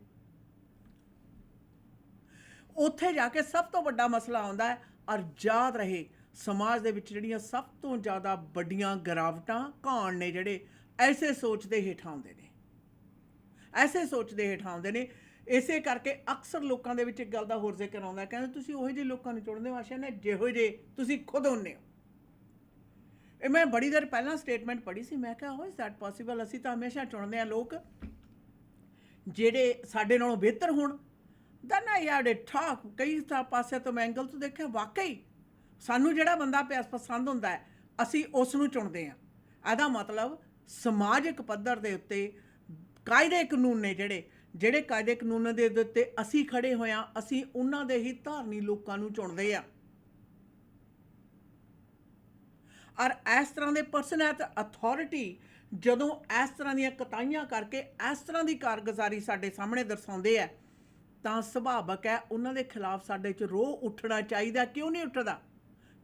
ਉੱਥੇ ਜਾ ਕੇ ਸਭ ਤੋਂ ਵੱਡਾ ਮਸਲਾ ਆਉਂਦਾ ਹੈ। ਔਰ ਯਾਦ ਰਹੇ ਸਮਾਜ ਦੇ ਵਿੱਚ ਜਿਹੜੀਆਂ ਸਭ ਤੋਂ ਜ਼ਿਆਦਾ ਵੱਡੀਆਂ ਗਿਰਾਵਟਾਂ, ਘਾਣ ਨੇ ਜਿਹੜੇ ਐਸੇ ਸੋਚ ਦੇ ਹੇਠਾਂ ਆਉਂਦੇ ਨੇ, ਐਸੇ ਸੋਚ ਦੇ ਹੇਠਾਂ ਆਉਂਦੇ ਨੇ। ਇਸੇ ਕਰਕੇ ਅਕਸਰ ਲੋਕਾਂ ਦੇ ਵਿੱਚ ਇੱਕ ਗੱਲ ਦਾ ਹੋਰ ਜ਼ਿਕਰ ਆਉਂਦਾ, ਕਹਿੰਦੇ ਤੁਸੀਂ ਉਹੋ ਜਿਹੇ ਲੋਕਾਂ ਨੂੰ ਚੁਣਦੇ ਹੋ ਆਸ਼ਾ ਨੇ ਜਿਹੋ ਜਿਹੇ ਤੁਸੀਂ ਖੁਦ ਹੁੰਦੇ ਹੋ। ਇਹ ਮੈਂ ਬੜੀ ਦੇਰ ਪਹਿਲਾਂ ਸਟੇਟਮੈਂਟ ਪੜ੍ਹੀ ਸੀ, ਮੈਂ ਕਿਹਾ ਹੋ ਇਜ਼ ਦੈਟ ਪੋਸੀਬਲ? ਅਸੀਂ ਤਾਂ ਹਮੇਸ਼ਾ ਚੁਣਦੇ ਹਾਂ ਲੋਕ ਜਿਹੜੇ ਸਾਡੇ ਨਾਲੋਂ ਬਿਹਤਰ ਹੋਣ। Then I had a talk ਕਈ ਪਾਸੇ ਤੋਂ ਮੈਂ ਐਂਗਲ ਤੋਂ ਦੇਖਿਆ, ਵਾਕਈ ਸਾਨੂੰ ਜਿਹੜਾ ਬੰਦਾ ਪਸੰਦ ਹੁੰਦਾ ਹੈ ਅਸੀਂ ਉਸ ਨੂੰ ਚੁਣਦੇ ਹਾਂ। ਇਹਦਾ ਮਤਲਬ ਸਮਾਜਿਕ ਪੱਧਰ ਦੇ ਉੱਤੇ ਕਾਇਦੇ ਕਾਨੂੰਨ ਨੇ ਜਿਹੜੇ ਕਾਇਦੇ ਕਾਨੂੰਨ ਦੇ ਉੱਤੇ ਅਸੀਂ ਖੜੇ ਹੋਏ ਹਾਂ, ਅਸੀਂ ਉਹਨਾਂ ਦੇ ਹੀ ਧਾਰਨੀ ਲੋਕਾਂ ਨੂੰ ਚੁਣਦੇ ਆ। ਔਰ ਇਸ ਤਰ੍ਹਾਂ ਦੇ ਪਰਸਨ ਐਟ ਅਥਾਰਟੀ ਜਦੋਂ ਇਸ ਤਰ੍ਹਾਂ ਦੀਆਂ ਕਤਾਈਆਂ ਕਰਕੇ ਇਸ ਤਰ੍ਹਾਂ ਦੀ ਕਾਰਗੁਜ਼ਾਰੀ ਸਾਡੇ ਸਾਹਮਣੇ ਦਰਸਾਉਂਦੇ ਆ, ਤਾਂ ਸੁਭਾਵਕ ਹੈ ਉਹਨਾਂ ਦੇ ਖਿਲਾਫ ਸਾਡੇ 'ਚ ਰੋਹ ਉੱਠਣਾ ਚਾਹੀਦਾ। ਕਿਉਂ ਨਹੀਂ ਉੱਠਦਾ?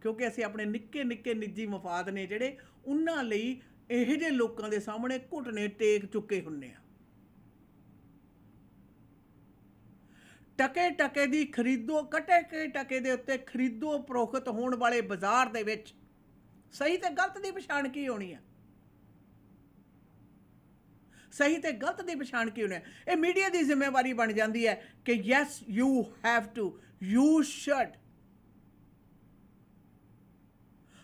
ਕਿਉਂਕਿ ਅਸੀਂ ਆਪਣੇ ਨਿੱਕੇ ਨਿੱਕੇ ਨਿੱਜੀ ਮਫਾਦ ਨੇ ਜਿਹੜੇ, ਉਹਨਾਂ ਲਈ ਇਹੋ ਜਿਹੇ ਲੋਕਾਂ ਦੇ ਸਾਹਮਣੇ ਘੁਟਨੇ ਟੇਕ ਚੁੱਕੇ ਹੁੰਦੇ ਆ। ਟਕੇ ਟਕੇ ਦੀ ਖਰੀਦੋ ਕਟੇ ਟਕੇ ਦੇ ਉੱਤੇ ਖਰੀਦੋ ਫਰੋਖਤ ਹੋਣ ਵਾਲੇ ਬਾਜ਼ਾਰ ਦੇ ਵਿੱਚ ਸਹੀ ਤੇ ਗਲਤ ਦੀ ਪਛਾਣ ਕੀ ਹੋਣੀ ਆ? ਸਹੀ ਤੇ ਗਲਤ ਦੀ ਪਛਾਣ ਕੀ ਹੋਣੀ ਹੈ? ਇਹ ਮੀਡੀਆ ਦੀ ਜ਼ਿੰਮੇਵਾਰੀ ਬਣ ਜਾਂਦੀ ਹੈ ਕਿ yes you have to, you should.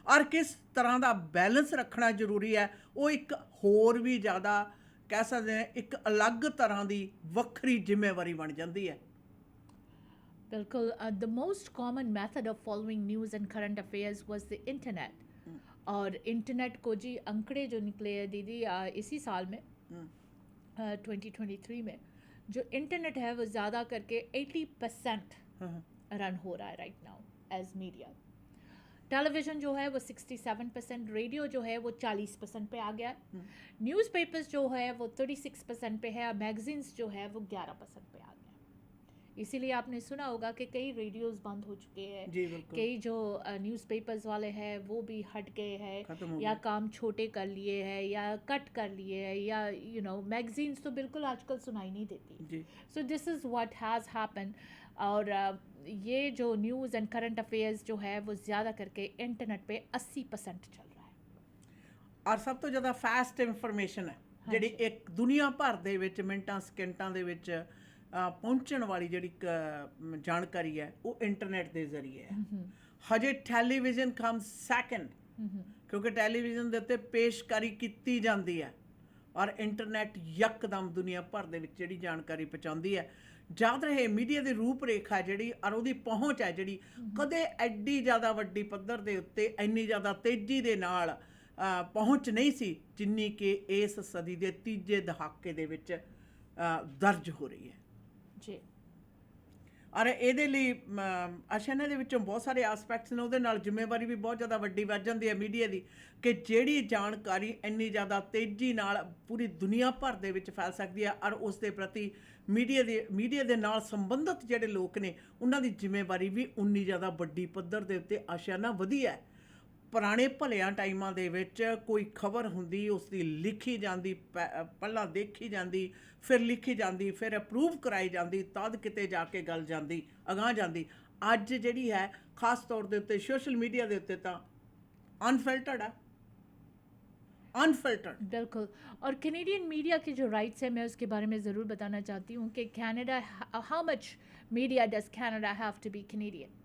ਔਰ ਕਿਸ ਤਰ੍ਹਾਂ ਦਾ ਬੈਲੈਂਸ ਰੱਖਣਾ ਜ਼ਰੂਰੀ ਹੈ, ਉਹ ਇੱਕ ਹੋਰ ਵੀ ਜ਼ਿਆਦਾ ਕਹਿ ਸਕਦੇ ਹਾਂ ਇੱਕ ਅਲੱਗ ਤਰ੍ਹਾਂ ਦੀ ਵੱਖਰੀ ਜ਼ਿੰਮੇਵਾਰੀ ਬਣ ਜਾਂਦੀ ਹੈ। बिल्कुल the most common method of following news and current affairs was the internet. और इंटरनेट को जी अंकड़े जो निकले हैं दीदी इसी साल में 2023 में जो इंटरनेट है वो ज़्यादा करके 80% रन हो रहा है right now as media. Television जो है वो 67%, रेडियो जो है वो 40% पे आ गया है, न्यूज़पेपर्स जो है वो 36% पे है, मैगजीन्स जो है वो 11% पे आ गया है। इसीलिए आपने सुना होगा कि कई रेडियोज़ बंद हो चुके हैं, कई जो न्यूज़पेपर्स वाले हैं वो भी हट गए हैं या काम छोटे कर लिए हैं या कट कर लिए हैं, या यू नो मैगजीन्स तो बिल्कुल आजकल सुनाई नहीं देती। सो this is what has happen. और ये जो न्यूज़ एंड करंट अफेयर्स जो है वो ज़्यादा करके इंटरनेट पे 80% चल रहा है। ਔਰ ਸਭ ਤੋਂ ਜ਼ਿਆਦਾ ਫਾਸਟ ਇਨਫੋਰਮੇਸ਼ਨ ਹੈ ਜਿਹੜੀ ਇੱਕ ਦੁਨੀਆ ਭਰ ਦੇ ਵਿੱਚ ਮਿੰਟਾਂ ਸਕਿੰਟਾਂ ਦੇ ਵਿੱਚ ਪਹੁੰਚਣ ਵਾਲੀ ਜਿਹੜੀ ਜਾਣਕਾਰੀ ਹੈ ਉਹ ਇੰਟਰਨੈਟ ਦੇ ਜ਼ਰੀਏ ਹੈ। ਹਜੇ ਟੈਲੀਵਿਜ਼ਨ ਕਮ ਸੈਕਿੰਡ, ਕਿਉਂਕਿ ਟੈਲੀਵਿਜ਼ਨ ਦੇ ਉੱਤੇ ਪੇਸ਼ਕਾਰੀ ਕੀਤੀ ਜਾਂਦੀ ਹੈ ਔਰ ਇੰਟਰਨੈਟ ਯਕਦਮ ਦੁਨੀਆ ਭਰ ਦੇ ਵਿੱਚ ਜਿਹੜੀ ਜਾਣਕਾਰੀ ਪਹੁੰਚਾਉਂਦੀ ਹੈ। ਯਾਦ ਰਹੇ ਮੀਡੀਆ ਦੀ ਰੂਪ ਰੇਖਾ ਜਿਹੜੀ ਔਰ ਉਹਦੀ ਪਹੁੰਚ ਹੈ ਜਿਹੜੀ ਕਦੇ ਐਡੀ ਜ਼ਿਆਦਾ ਵੱਡੀ ਪੱਧਰ ਦੇ ਉੱਤੇ ਇੰਨੀ ਜ਼ਿਆਦਾ ਤੇਜ਼ੀ ਦੇ ਨਾਲ ਪਹੁੰਚ ਨਹੀਂ ਸੀ ਜਿੰਨੀ ਕਿ ਇਸ ਸਦੀ ਦੇ ਤੀਜੇ ਦਹਾਕੇ ਦੇ ਵਿੱਚ ਦਰਜ ਹੋ ਰਹੀ ਹੈ ਜੀ। ਔਰ ਇਹਦੇ ਲਈ ਇਹਨਾਂ ਦੇ ਵਿੱਚੋਂ ਬਹੁਤ ਸਾਰੇ ਆਸਪੈਕਟਸ ਨੇ, ਉਹਦੇ ਨਾਲ ਜ਼ਿੰਮੇਵਾਰੀ ਵੀ ਬਹੁਤ ਜ਼ਿਆਦਾ ਵੱਡੀ ਵੱਧ ਜਾਂਦੀ ਹੈ ਮੀਡੀਆ ਦੀ ਕਿ ਜਿਹੜੀ ਜਾਣਕਾਰੀ ਇੰਨੀ ਜ਼ਿਆਦਾ ਤੇਜ਼ੀ ਨਾਲ ਪੂਰੀ ਦੁਨੀਆ ਭਰ ਦੇ ਵਿੱਚ ਫੈਲ ਸਕਦੀ ਹੈ ਔਰ ਉਸ ਦੇ ਪ੍ਰਤੀ ਮੀਡੀਆ ਦੇ ਨਾਲ ਸੰਬੰਧਿਤ ਜਿਹੜੇ ਲੋਕ ਨੇ ਉਹਨਾਂ ਦੀ ਜ਼ਿੰਮੇਵਾਰੀ ਵੀ ਉਨੀ ਜ਼ਿਆਦਾ ਵੱਡੀ ਪੱਧਰ ਦੇ ਉੱਤੇ ਆਸ਼ਿਆਨਾ ਵਧੀ ਹੈ। ਪੁਰਾਣੇ ਭਲਿਆਂ ਟਾਈਮਾਂ ਦੇ ਵਿੱਚ ਕੋਈ ਖਬਰ ਹੁੰਦੀ ਉਸ ਦੀ ਲਿਖੀ ਜਾਂਦੀ, ਪਹਿਲਾਂ ਦੇਖੀ ਜਾਂਦੀ, ਫਿਰ ਲਿਖੀ ਜਾਂਦੀ, ਫਿਰ ਅਪਰੂਵ ਕਰਾਈ ਜਾਂਦੀ, ਤਦ ਕਿਤੇ ਜਾ ਕੇ ਗੱਲ ਜਾਂਦੀ ਅਗਾਂਹ ਜਾਂਦੀ। ਅੱਜ ਜਿਹੜੀ ਹੈ ਖਾਸ ਤੌਰ ਦੇ ਉੱਤੇ ਸੋਸ਼ਲ ਮੀਡੀਆ ਦੇ ਉੱਤੇ ਤਾਂ ਅਨਫਿਲਟਰਡ ਹੈ, अनफिल्टर्ड। बिल्कुल। और कैनेडियन मीडिया के जो राइट्स है मैं उसके बारे में ज़रूर बताना चाहती हूँ कि Canada, how much media does Canada have to be Canadian?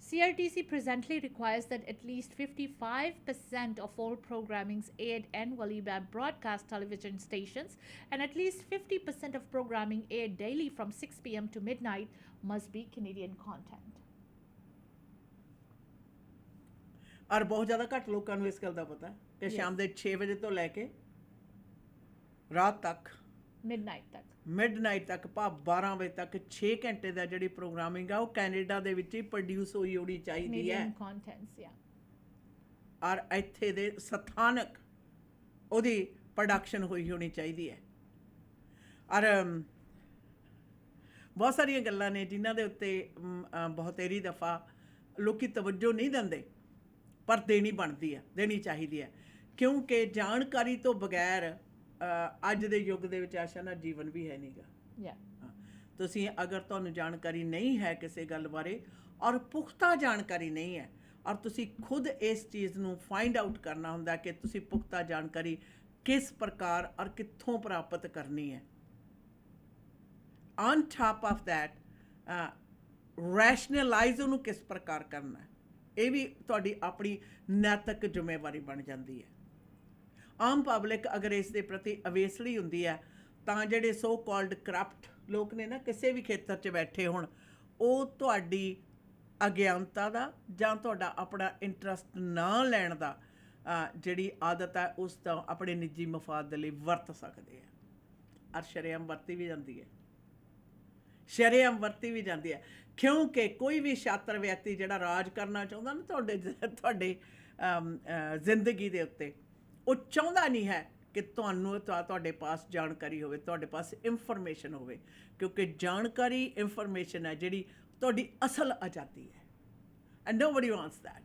CRTC presently requires that at least 55% of all programmings aired annually by broadcast television stations and at least 50% of programming aired daily from 6 p.m. to midnight must be Canadian content. ਔਰ ਬਹੁਤ ਜ਼ਿਆਦਾ ਘੱਟ ਲੋਕਾਂ ਨੂੰ ਇਸ ਗੱਲ ਦਾ ਪਤਾ ਕਿ ਸ਼ਾਮ ਦੇ 6 ਵਜੇ ਤੋਂ ਲੈ ਕੇ ਰਾਤ ਤੱਕ ਮਿਡਨਾਈਟ ਤੱਕ ਭਾਵ 12 ਵਜੇ ਤੱਕ 6 ਘੰਟੇ ਦਾ ਜਿਹੜੀ ਪ੍ਰੋਗਰਾਮਿੰਗ ਆ ਉਹ ਕੈਨੇਡਾ ਦੇ ਵਿੱਚ ਹੀ ਪ੍ਰੋਡਿਊਸ ਹੋਈ ਹੋਣੀ ਚਾਹੀਦੀ ਹੈ ਔਰ ਇੱਥੇ ਦੇ ਸਥਾਨਕ ਉਹਦੀ ਪ੍ਰੋਡਕਸ਼ਨ ਹੋਈ ਹੋਣੀ ਚਾਹੀਦੀ ਹੈ। ਔਰ ਬਹੁਤ ਸਾਰੀਆਂ ਗੱਲਾਂ ਨੇ ਜਿਨ੍ਹਾਂ ਦੇ ਉੱਤੇ ਬਹੁਤੇਰੀ ਦਫਾ ਲੋਕੀ ਤਵੱਜੋ ਨਹੀਂ ਦਿੰਦੇ ਪਰ ਦੇਣੀ ਚਾਹੀਦੀ ਹੈ ਕਿਉਂਕਿ ਜਾਣਕਾਰੀ ਤੋਂ ਬਗੈਰ ਅੱਜ ਦੇ ਯੁੱਗ ਦੇ ਵਿੱਚ ਆਸ਼ਾ ਨਾਲ ਜੀਵਨ ਵੀ ਹੈ ਨਹੀਂਗਾ। ਤੁਸੀਂ ਅਗਰ ਤੁਹਾਨੂੰ ਜਾਣਕਾਰੀ ਨਹੀਂ ਹੈ ਕਿਸੇ ਗੱਲ ਬਾਰੇ ਔਰ ਪੁਖਤਾ ਜਾਣਕਾਰੀ ਨਹੀਂ ਹੈ ਔਰ ਤੁਸੀਂ ਖੁਦ ਇਸ ਚੀਜ਼ ਨੂੰ ਫਾਈਂਡ ਆਊਟ ਕਰਨਾ ਹੁੰਦਾ ਕਿ ਤੁਸੀਂ ਪੁਖਤਾ ਜਾਣਕਾਰੀ ਕਿਸ ਪ੍ਰਕਾਰ ਔਰ ਕਿੱਥੋਂ ਪ੍ਰਾਪਤ ਕਰਨੀ ਹੈ। On top of that rationalise ਉਹਨੂੰ ਕਿਸ ਪ੍ਰਕਾਰ ਕਰਨਾ ਹੈ, ਇਹ ਵੀ ਤੁਹਾਡੀ ਆਪਣੀ ਨੈਤਿਕ ਜ਼ਿੰਮੇਵਾਰੀ ਬਣ ਜਾਂਦੀ ਹੈ। ਆਮ ਪਬਲਿਕ ਅਗਰ ਇਸ ਦੇ ਪ੍ਰਤੀ ਅਵੇਸਲੀ ਹੁੰਦੀ ਹੈ ਤਾਂ ਜਿਹੜੇ ਸੋ ਕਾਲਡ ਕਰਪਟ ਲੋਕ ਨੇ ਨਾ ਕਿਸੇ ਵੀ ਖੇਤਰ 'ਚ ਬੈਠੇ ਹੋਣ ਉਹ ਤੁਹਾਡੀ ਅਗਿਆਨਤਾ ਦਾ ਜਾਂ ਤੁਹਾਡਾ ਆਪਣਾ ਇੰਟਰਸਟ ਨਾ ਲੈਣ ਦਾ ਜਿਹੜੀ ਆਦਤ ਹੈ ਉਸ ਦਾ ਆਪਣੇ ਨਿੱਜੀ ਮਫਾਦ ਦੇ ਲਈ ਵਰਤ ਸਕਦੇ ਆ ਔਰ ਸ਼ਰੇਆਮ ਵਰਤੀ ਵੀ ਜਾਂਦੀ ਹੈ ਕਿਉਂਕਿ ਕੋਈ ਵੀ ਛਾਤਰ ਵਿਅਕਤੀ ਜਿਹੜਾ ਰਾਜ ਕਰਨਾ ਚਾਹੁੰਦਾ ਨਾ ਤੁਹਾਡੇ ਜ਼ਿੰਦਗੀ ਦੇ ਉੱਤੇ ਉਹ ਚਾਹੁੰਦਾ ਨਹੀਂ ਹੈ ਕਿ ਤੁਹਾਡੇ ਪਾਸ ਜਾਣਕਾਰੀ ਹੋਵੇ, ਤੁਹਾਡੇ ਪਾਸ ਇਨਫੋਰਮੇਸ਼ਨ ਹੋਵੇ ਕਿਉਂਕਿ ਜਾਣਕਾਰੀ ਇਨਫੋਰਮੇਸ਼ਨ ਹੈ ਜਿਹੜੀ ਤੁਹਾਡੀ ਅਸਲ ਆਜ਼ਾਦੀ ਹੈ ਐਂਡ ਨੋਬਡੀ ਵਾਂਟਸ ਦੈਟ।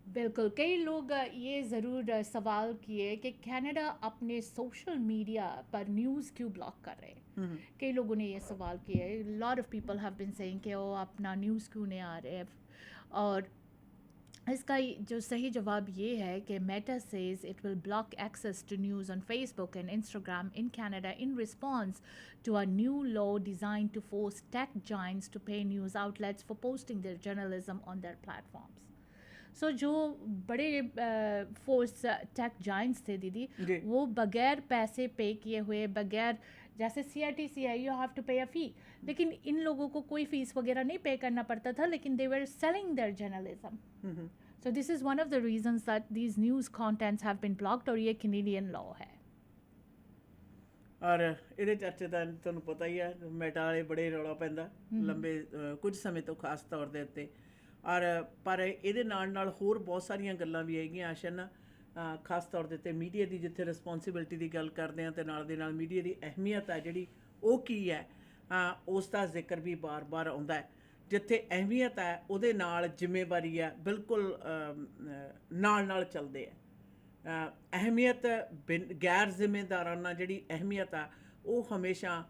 बिल्कुल, कई लोग ये ज़रूर सवाल किए कि कनाडा अपने सोशल मीडिया पर न्यूज़ क्यों ब्लॉक कर रहे हैं। कई लोगों ने ये सवाल किया है, lot of people have been saying कि वो अपना न्यूज़ क्यों नहीं आ रहे। और इसका जो सही जवाब ये है कि Meta says it will block access to news on Facebook and Instagram in Canada in response to a new law designed to force tech giants to pay news outlets for posting their journalism on their platforms. So जो बड़े force take Giants थे दीदी, जी। वो बगैर पैसे पे किए हुए, बगैर जैसे CRTC है, यू हैव टू पे अ फी, लेकिन इन लोगों को कोई फीस वगैरह नहीं पे करना पड़ता था, लेकिन they were selling their journalism. So this is one of the reasons that these news contents have been blocked, और ये कैनेडियन लॉ है। ਔਰ ਇਹਦੇ ਚਰਚੇ ਦਾ ਤੁਹਾਨੂੰ ਪਤਾ ਹੀ ਹੈ, ਮੈਟਾ ਵਾਲੇ ਬੜੇ ਰੌਲਾ ਪੈਂਦਾ ਲੰਬੇ ਕੁਝ ਸਮੇਂ ਤੋਂ ਖਾਸ ਤੌਰ ਦੇ ਉੱਤੇ। ਔਰ ਪਰ ਇਹਦੇ ਨਾਲ ਹੋਰ ਬਹੁਤ ਸਾਰੀਆਂ ਗੱਲਾਂ ਵੀ ਹੈਗੀਆਂ ਆਸ਼ਨ, ਖਾਸ ਤੌਰ ਦੇ ਉੱਤੇ ਮੀਡੀਆ ਦੀ ਜਿੱਥੇ ਰਿਸਪੌਂਸਿਬਿਲਟੀ ਦੀ ਗੱਲ ਕਰਦੇ ਹਾਂ ਅਤੇ ਨਾਲ ਦੇ ਨਾਲ ਮੀਡੀਆ ਦੀ ਅਹਿਮੀਅਤ ਹੈ ਜਿਹੜੀ ਉਹ ਕੀ ਹੈ, ਉਸ ਦਾ ਜ਼ਿਕਰ ਵੀ ਬਾਰ-ਬਾਰ ਆਉਂਦਾ ਹੈ। ਜਿੱਥੇ ਅਹਿਮੀਅਤ ਹੈ ਉਹਦੇ ਨਾਲ ਜ਼ਿੰਮੇਵਾਰੀ ਹੈ, ਬਿਲਕੁਲ ਨਾਲ ਚੱਲਦੇ ਹੈ। ਅਹਿਮੀਅਤ ਗੈਰ ਜ਼ਿੰਮੇਦਾਰਾਨਾ ਜਿਹੜੀ ਅਹਿਮੀਅਤ ਆ ਉਹ ਹਮੇਸ਼ਾ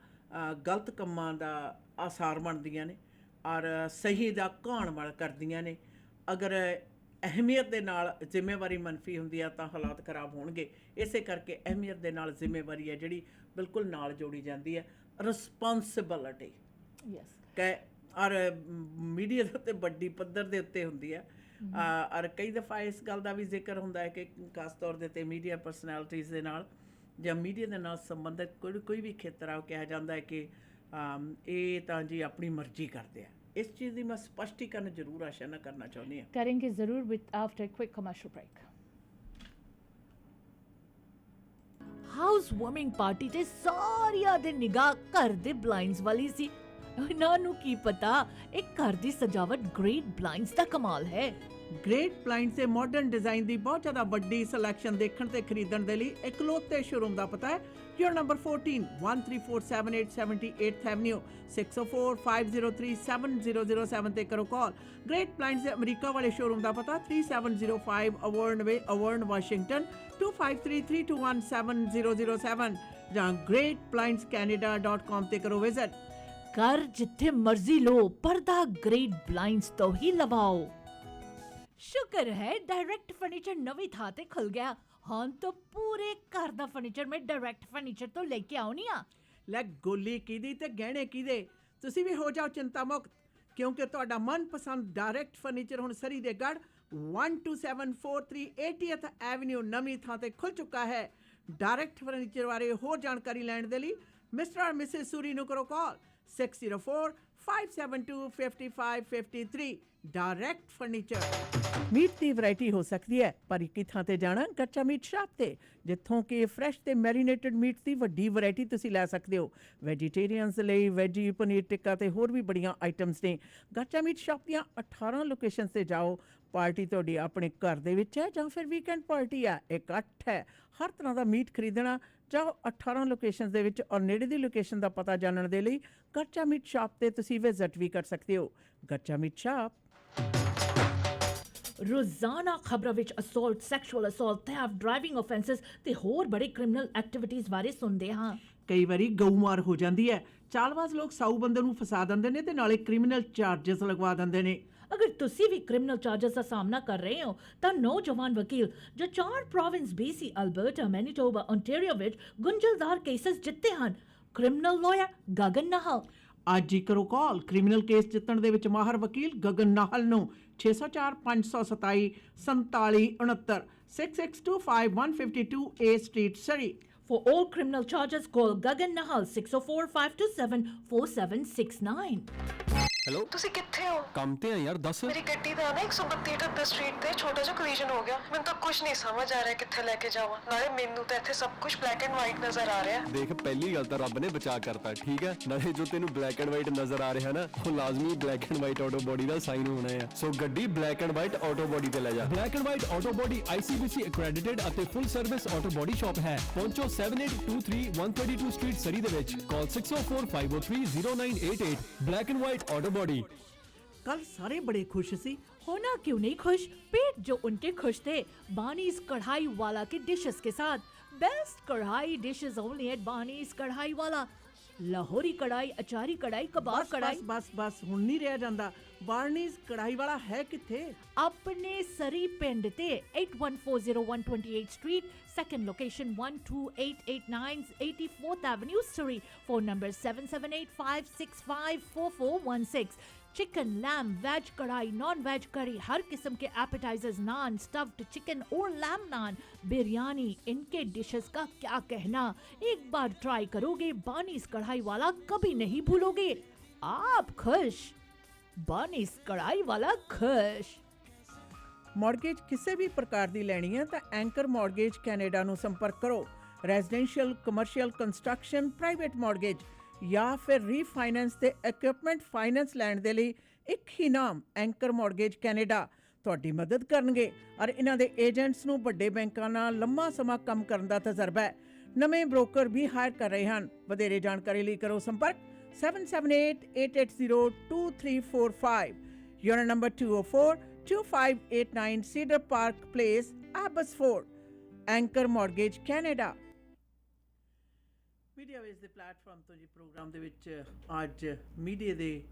ਗਲਤ ਕੰਮਾਂ ਦਾ ਆਸਾਰ ਬਣਦੀਆਂ ਨੇ ਔਰ ਸਹੀ ਦਾ ਘਾਣ ਕਰਦੀਆਂ ਨੇ। ਅਗਰ ਅਹਿਮੀਅਤ ਦੇ ਨਾਲ ਜ਼ਿੰਮੇਵਾਰੀ ਮੰਨਫੀ ਹੁੰਦੀ ਆ ਤਾਂ ਹਾਲਾਤ ਖਰਾਬ ਹੋਣਗੇ। ਇਸੇ ਕਰਕੇ ਅਹਿਮੀਅਤ ਦੇ ਨਾਲ ਜ਼ਿੰਮੇਵਾਰੀ ਹੈ ਜਿਹੜੀ ਬਿਲਕੁਲ ਨਾਲ ਜੋੜੀ ਜਾਂਦੀ ਹੈ। ਰਿਸਪੌਂਸਿਬਿਲਿਟੀ ਯੈਸ ਕਿ ਔਰ ਮੀਡੀਆ ਦੇ ਉੱਤੇ ਵੱਡੀ ਪੱਧਰ ਦੇ ਉੱਤੇ ਹੁੰਦੀ ਹੈ। ਔਰ ਕਈ ਦਫਾ ਇਸ ਗੱਲ ਦਾ ਵੀ ਜ਼ਿਕਰ ਹੁੰਦਾ ਹੈ ਕਿ ਖਾਸ ਤੌਰ ਦੇ ਉੱਤੇ ਮੀਡੀਆ ਪਰਸਨੈਲਿਟੀਜ਼ ਦੇ ਨਾਲ ਜਾਂ ਮੀਡੀਆ ਦੇ ਨਾਲ ਸੰਬੰਧਿਤ ਕੋਈ ਵੀ ਖੇਤਰ ਆ, ਉਹ ਕਿਹਾ ਜਾਂਦਾ ਹੈ ਕਿ ਇਹ ਤਾਂ ਜੀ ਆਪਣੀ ਮਰਜ਼ੀ ਕਰਦੇ ਆ। ਇਸ ਚੀਜ਼ ਦੀ ਮੈਂ ਸਪਸ਼ਟੀਕਰਨ ਜ਼ਰੂਰ ਆਸ਼ਾ ਨਾ ਕਰਨਾ ਚਾਹੁੰਦੀ ਹਾਂ। करेंगे ज़रूर with after quick commercial break. House warming party ਤੇ ਸਾਰਿਆਂ ਦੇ ਨਿਗਾਹ ਘਰ ਦੇ ਬਲਾਈਂਡਸ ਵਾਲੀ ਸੀ। ਇਹਨਾਂ ਨੂੰ ਕੀ ਪਤਾ ਇਹ ਘਰ ਦੀ ਸਜਾਵਟ ਗ੍ਰੇਟ ਬਲਾਈਂਡਸ ਦਾ ਕਮਾਲ ਹੈ। ਗ੍ਰੇਟ ਬਲਾਈਂਡਸ ਦੇ ਮਾਡਰਨ ਡਿਜ਼ਾਈਨ ਦੀ ਬਹੁਤ ਜ਼ਿਆਦਾ ਵੱਡੀ ਸਿਲੈਕਸ਼ਨ ਦੇਖਣ ਤੇ ਖਰੀਦਣ ਦੇ ਲਈ ਇਕਲੌਤੇ ਸ਼ੋਰੂਮ ਦਾ ਪਤਾ ਹੈ ਯੂਰ ਨੰਬਰ 14 1347 78 ਐਵਨਿਊ 6045037007 ਤੇ ਕਰੋ ਕਾਲ। ਗ੍ਰੇਟ ਬਲਾਈਂਡਸ ਦੇ ਅਮਰੀਕਾ ਵਾਲੇ ਸ਼ੋਰੂਮ ਦਾ ਪਤਾ 3705 ਅਵਰਨ ਵੇ ਅਵਰਨ ਵਾਸ਼ਿੰਗਟਨ 2532217007 ਜਾਂ greatblindscanada.com ਤੇ ਕਰੋ ਵਿਜ਼ਿਟ। ਘਰ ਜਿੱਥੇ ਮਰਜ਼ੀ ਲੋ, ਪਰਦਾ ਗ੍ਰੇਟ ਬਲਾਈਂਡਸ ਤੋਂ ਹੀ ਲਵਾਓ। ਸ਼ੁਕਰ ਹੈ ਡਾਇਰੈਕਟ ਫਰਨੀਚਰ ਨਵੀਂ ਥਾਂ ਤੇ ਖੁੱਲ ਗਿਆ। ਹੁਣ ਤਾਂ ਪੂਰੇ ਘਰ ਦਾ ਫਰਨੀਚਰ ਮੈਂ ਡਾਇਰੈਕਟ ਫਰਨੀਚਰ ਤੋਂ ਲੈ ਕੇ ਆਉਣੀ ਆ। ਲੈ ਗੋਲੀ ਕਿਹਦੀ ਤੇ ਗਹਿਣੇ ਕਿਹਦੇ, ਤੁਸੀਂ ਵੀ ਹੋ ਜਾਓ ਚਿੰਤਾ ਮੁਕਤ, ਕਿਉਂਕਿ ਤੁਹਾਡਾ ਮਨਪਸੰਦ ਡਾਇਰੈਕਟ ਫਰਨੀਚਰ ਹੁਣ ਸਰੀ ਦੇ ਗੜ੍ਹ 12743 80th ਐਵਨਿਊ ਨਵੀਂ ਥਾਂ ਤੇ ਖੁੱਲ ਚੁੱਕਾ ਹੈ। ਡਾਇਰੈਕਟ ਫਰਨੀਚਰ ਬਾਰੇ ਹੋਰ ਜਾਣਕਾਰੀ ਲੈਣ ਦੇ ਲਈ ਮਿਸਟਰ ਔਰ ਮਿਸਿਸ ਸੂਰੀ ਨੂੰ ਕਰੋ ਕਾਲ 604-572-5553। Direct furniture. ਮੀਟ ਦੀ ਵੈਰਾਈਟੀ ਹੋ ਸਕਦੀ ਹੈ ਪਰ ਇੱਕ ਹੀ ਥਾਂ ਤੇ ਜਾਣਾ, ਕੱਚਾ ਮੀਟ ਸ਼ਾਪ ਤੇ, ਜਿੱਥੋਂ ਕਿ ਫਰੈਸ਼ ਤੇ ਮੈਰੀਨੇਟਡ ਮੀਟ ਦੀ ਵੱਡੀ ਵੈਰਾਈਟੀ ਤੁਸੀਂ ਲੈ ਸਕਦੇ ਹੋ। ਵੈਜੀਟੇਰੀਅਨਸ ਲਈ ਵੈਜੀ ਪਨੀਰ ਟਿੱਕਾ ਤੇ ਹੋਰ ਵੀ ਬੜੀਆਂ ਆਈਟਮਸ ਨੇ। ਕੱਚਾ ਮੀਟ ਸ਼ਾਪ ਦੀਆਂ 18 ਲੋਕੇਸ਼ਨਸ ਤੇ ਜਾਓ। ਪਾਰਟੀ ਤੁਹਾਡੀ ਆਪਣੇ ਘਰ ਦੇ ਵਿੱਚ ਹੈ ਜਾਂ ਫਿਰ ਵੀਕਐਂਡ ਪਾਰਟੀ ਹੈ, ਇਕੱਠ ਹੈ, ਹਰ ਤਰ੍ਹਾਂ ਦਾ ਮੀਟ ਖਰੀਦਣਾ ਜਾਓ 18 ਲੋਕੇਸ਼ਨਸ ਦੇ ਵਿੱਚ। ਔਰ ਨੇੜੇ ਦੀ ਲੋਕੇਸ਼ਨ ਦਾ ਪਤਾ ਜਾਣਨ ਦੇ ਲਈ ਕੱਚਾ ਮੀਟ ਸ਼ਾਪ ਤੇ ਤੁਸੀਂ ਵਿਜ਼ਿਟ ਵੀ ਕਰ ਸਕਦੇ ਹੋ। ਕੱਚਾ ਮੀਟ ਸ਼ਾਪ। ਰੋਜ਼ਾਨਾ ਖਬਰਾਂ ਵਿੱਚ assault, sexual assault, theft, driving offences ਤੇ ਹੋਰ ਬੜੇ ਕ੍ਰਿਮੀਨਲ ਐਕਟੀਵਿਟੀਜ਼ ਬਾਰੇ ਸੁਣਦੇ ਹਾਂ। ਕਈ ਵਾਰੀ ਗਊਮਾਰ ਹੋ ਜਾਂਦੀ ਹੈ। ਚਾਲਬਾਜ਼ ਲੋਕ ਸਾਊ ਬੰਦੇ ਨੂੰ ਫਸਾ ਦਿੰਦੇ ਨੇ ਤੇ ਨਾਲੇ ਕ੍ਰਿਮੀਨਲ ਚਾਰजेस ਲਗਵਾ ਦਿੰਦੇ ਨੇ। ਅਗਰ ਤੁਸੀਂ ਵੀ ਕ੍ਰਿਮੀਨਲ ਚਾਰजेस ਦਾ ਸਾਹਮਣਾ ਕਰ ਰਹੇ ਹੋ ਤਾਂ ਨੌਜਵਾਨ ਵਕੀਲ ਜੋ 4 province BC, Alberta, Manitoba, Ontario ਵਿੱਚ ਗੁੰਝਲਦਾਰ ਕੇਸਸ ਜਿੱਤੇ ਹਨ, ਕ੍ਰਿਮੀਨਲ ਲਾਇਰ ਗਗਨ ਨਾਹਲ। ਅੱਜ ਹੀ ਕਰੋ ਕਾਲ ਕ੍ਰਿਮੀਨਲ ਕੇਸ ਜਿੱਤਣ ਦੇ ਵਿੱਚ ਮਾਹਰ ਵਕੀਲ ਗਗਨ ਨਾਹਲ ਨੂੰ 604-527 4769 6625 152 A street Surrey. For all criminal charges, call Gagan Nahal 604-527-4769. Hello, ਤੁਸੀਂ ਕਿੱਥੇ ਹੋ? ਕੰਮ ਤੇ ਆ ਯਾਰ, ਦੱਸ। ਮੇਰੀ ਗੱਡੀ ਦਾ ਨਾ 132 ਸਟਰੀਟ ਤੇ ਛੋਟਾ ਜਿਹਾ ਕੋਲੀਜਨ ਹੋ ਗਿਆ। ਮੈਨੂੰ ਤਾਂ ਕੁਝ ਨਹੀਂ ਸਮਝ ਆ ਰਿਹਾ ਕਿੱਥੇ ਲੈ ਕੇ ਜਾਵਾਂ। ਨਾਲੇ ਮੈਨੂੰ ਤਾਂ ਇੱਥੇ ਸਭ ਕੁਝ ਬਲੈਕ ਐਂਡ ਵਾਈਟ ਨਜ਼ਰ ਆ ਰਿਹਾ। ਦੇਖ, ਪਹਿਲੀ ਗੱਲ ਤਾਂ ਰੱਬ ਨੇ ਬਚਾ ਕਰਤਾ, ਠੀਕ ਹੈ। ਨਾਲੇ ਜੋ ਤੈਨੂੰ ਬਲੈਕ ਐਂਡ ਵਾਈਟ ਨਜ਼ਰ ਆ ਰਿਹਾ ਨਾ, ਉਹ ਲਾਜ਼ਮੀ black and white auto body the sign ਹੋਣਾ ਹੈ। ਸੋ ਗੱਡੀ black and white auto body ਤੇ ਲੈ ਜਾ। Black and white auto body ICBC accredited ਅਤੇ ਫੁੱਲ ਸਰਵਿਸ ਆਟੋ ਬੋਡੀ ਸ਼ਾਪ ਹੈ। ਪਹੁੰਚੋ 7823 132 ਸਟਰੀਟ ਸਰੀ ਦੇ ਵਿੱਚ। ਕਾਲ 604-503-0988। Black and white auto body. ਕੱਲ ਸਾਰੇ ਬੜੇ ਖੁਸ਼ ਸੀ, होना क्यों नहीं खुश, पेट जो उनके खुश थे बानीज कढ़ाई वाला के डिशेस के साथ। बेस्ट कढ़ाई डिशेस ओनली एट बानीज कढ़ाई वाला। लाहौरी कढ़ाई, अचारी कढ़ाई, कबाब बस कढ़ाई। बस बस बस ਹੁਣ ਨਹੀਂ ਰਿਹਾ ਜਾਂਦਾ। ਬਾਰਨੀਜ਼ ਕੜਾਈ ਵਾਲਾ ਹੈ ਕਿੱਥੇ? अपने सरी पिंड ते 8140 street, second location 12889 84th Avenue, Surrey. Phone number 7785654416. Chicken, lamb, veg kadai, non veg curry, हर किस्म के एपेटाइजर्स, नान, स्टफ्ड चिकन और लैम नान, बिरयानी, इनके डिशेस का क्या कहना। एक बार ट्राई करोगे बानीस कढ़ाई वाला कभी नहीं भूलोगे। आप खुश, बानीस कढ़ाई वाला खुश। ਮੌਰਗੇਜ ਕਿਸੇ ਵੀ ਪ੍ਰਕਾਰ ਦੀ ਲੈਣੀ ਹੈ ਤਾਂ ਐਂਕਰ ਮੌਰਗੇਜ ਕੈਨੇਡਾ ਨੂੰ ਸੰਪਰਕ ਕਰੋ। Residential, commercial, construction, private mortgage ਜਾਂ ਫਿਰ ਰੀਫਾਈਨੈਂਸ ਤੇ ਇਕਵਿਪਮੈਂਟ ਫਾਈਨੈਂਸ ਲੈਣ ਦੇ ਲਈ ਇੱਕ ਹੀ ਨਾਮ ਐਂਕਰ ਮੌਰਗੇਜ ਕੈਨੇਡਾ ਤੁਹਾਡੀ ਮਦਦ ਕਰਨਗੇ। ਔਰ ਇਹਨਾਂ ਦੇ ਏਜੰਟਸ ਨੂੰ ਵੱਡੇ ਬੈਂਕਾਂ ਨਾਲ ਲੰਮਾ ਸਮਾਂ ਕੰਮ ਕਰਨ ਦਾ ਤਜਰਬਾ ਹੈ। ਨਵੇਂ ਬ੍ਰੋਕਰ ਵੀ ਹਾਇਰ ਕਰ ਰਹੇ ਹਨ। ਵਧੇਰੇ ਜਾਣਕਾਰੀ ਲਈ ਕਰੋ ਸੰਪਰਕ 7788802345। Unit number 204-2589 Cedar Park Place, Abbotsford. Anchor Mortgage Canada. Media ਵੇਸ ਦੇ ਪਲੇਟਫਾਰਮ ਤੋਂ ਜੀ ਪ੍ਰੋਗਰਾਮ ਦੇ ਵਿੱਚ ਅੱਜ ਮੀਡੀਆ ਦੇ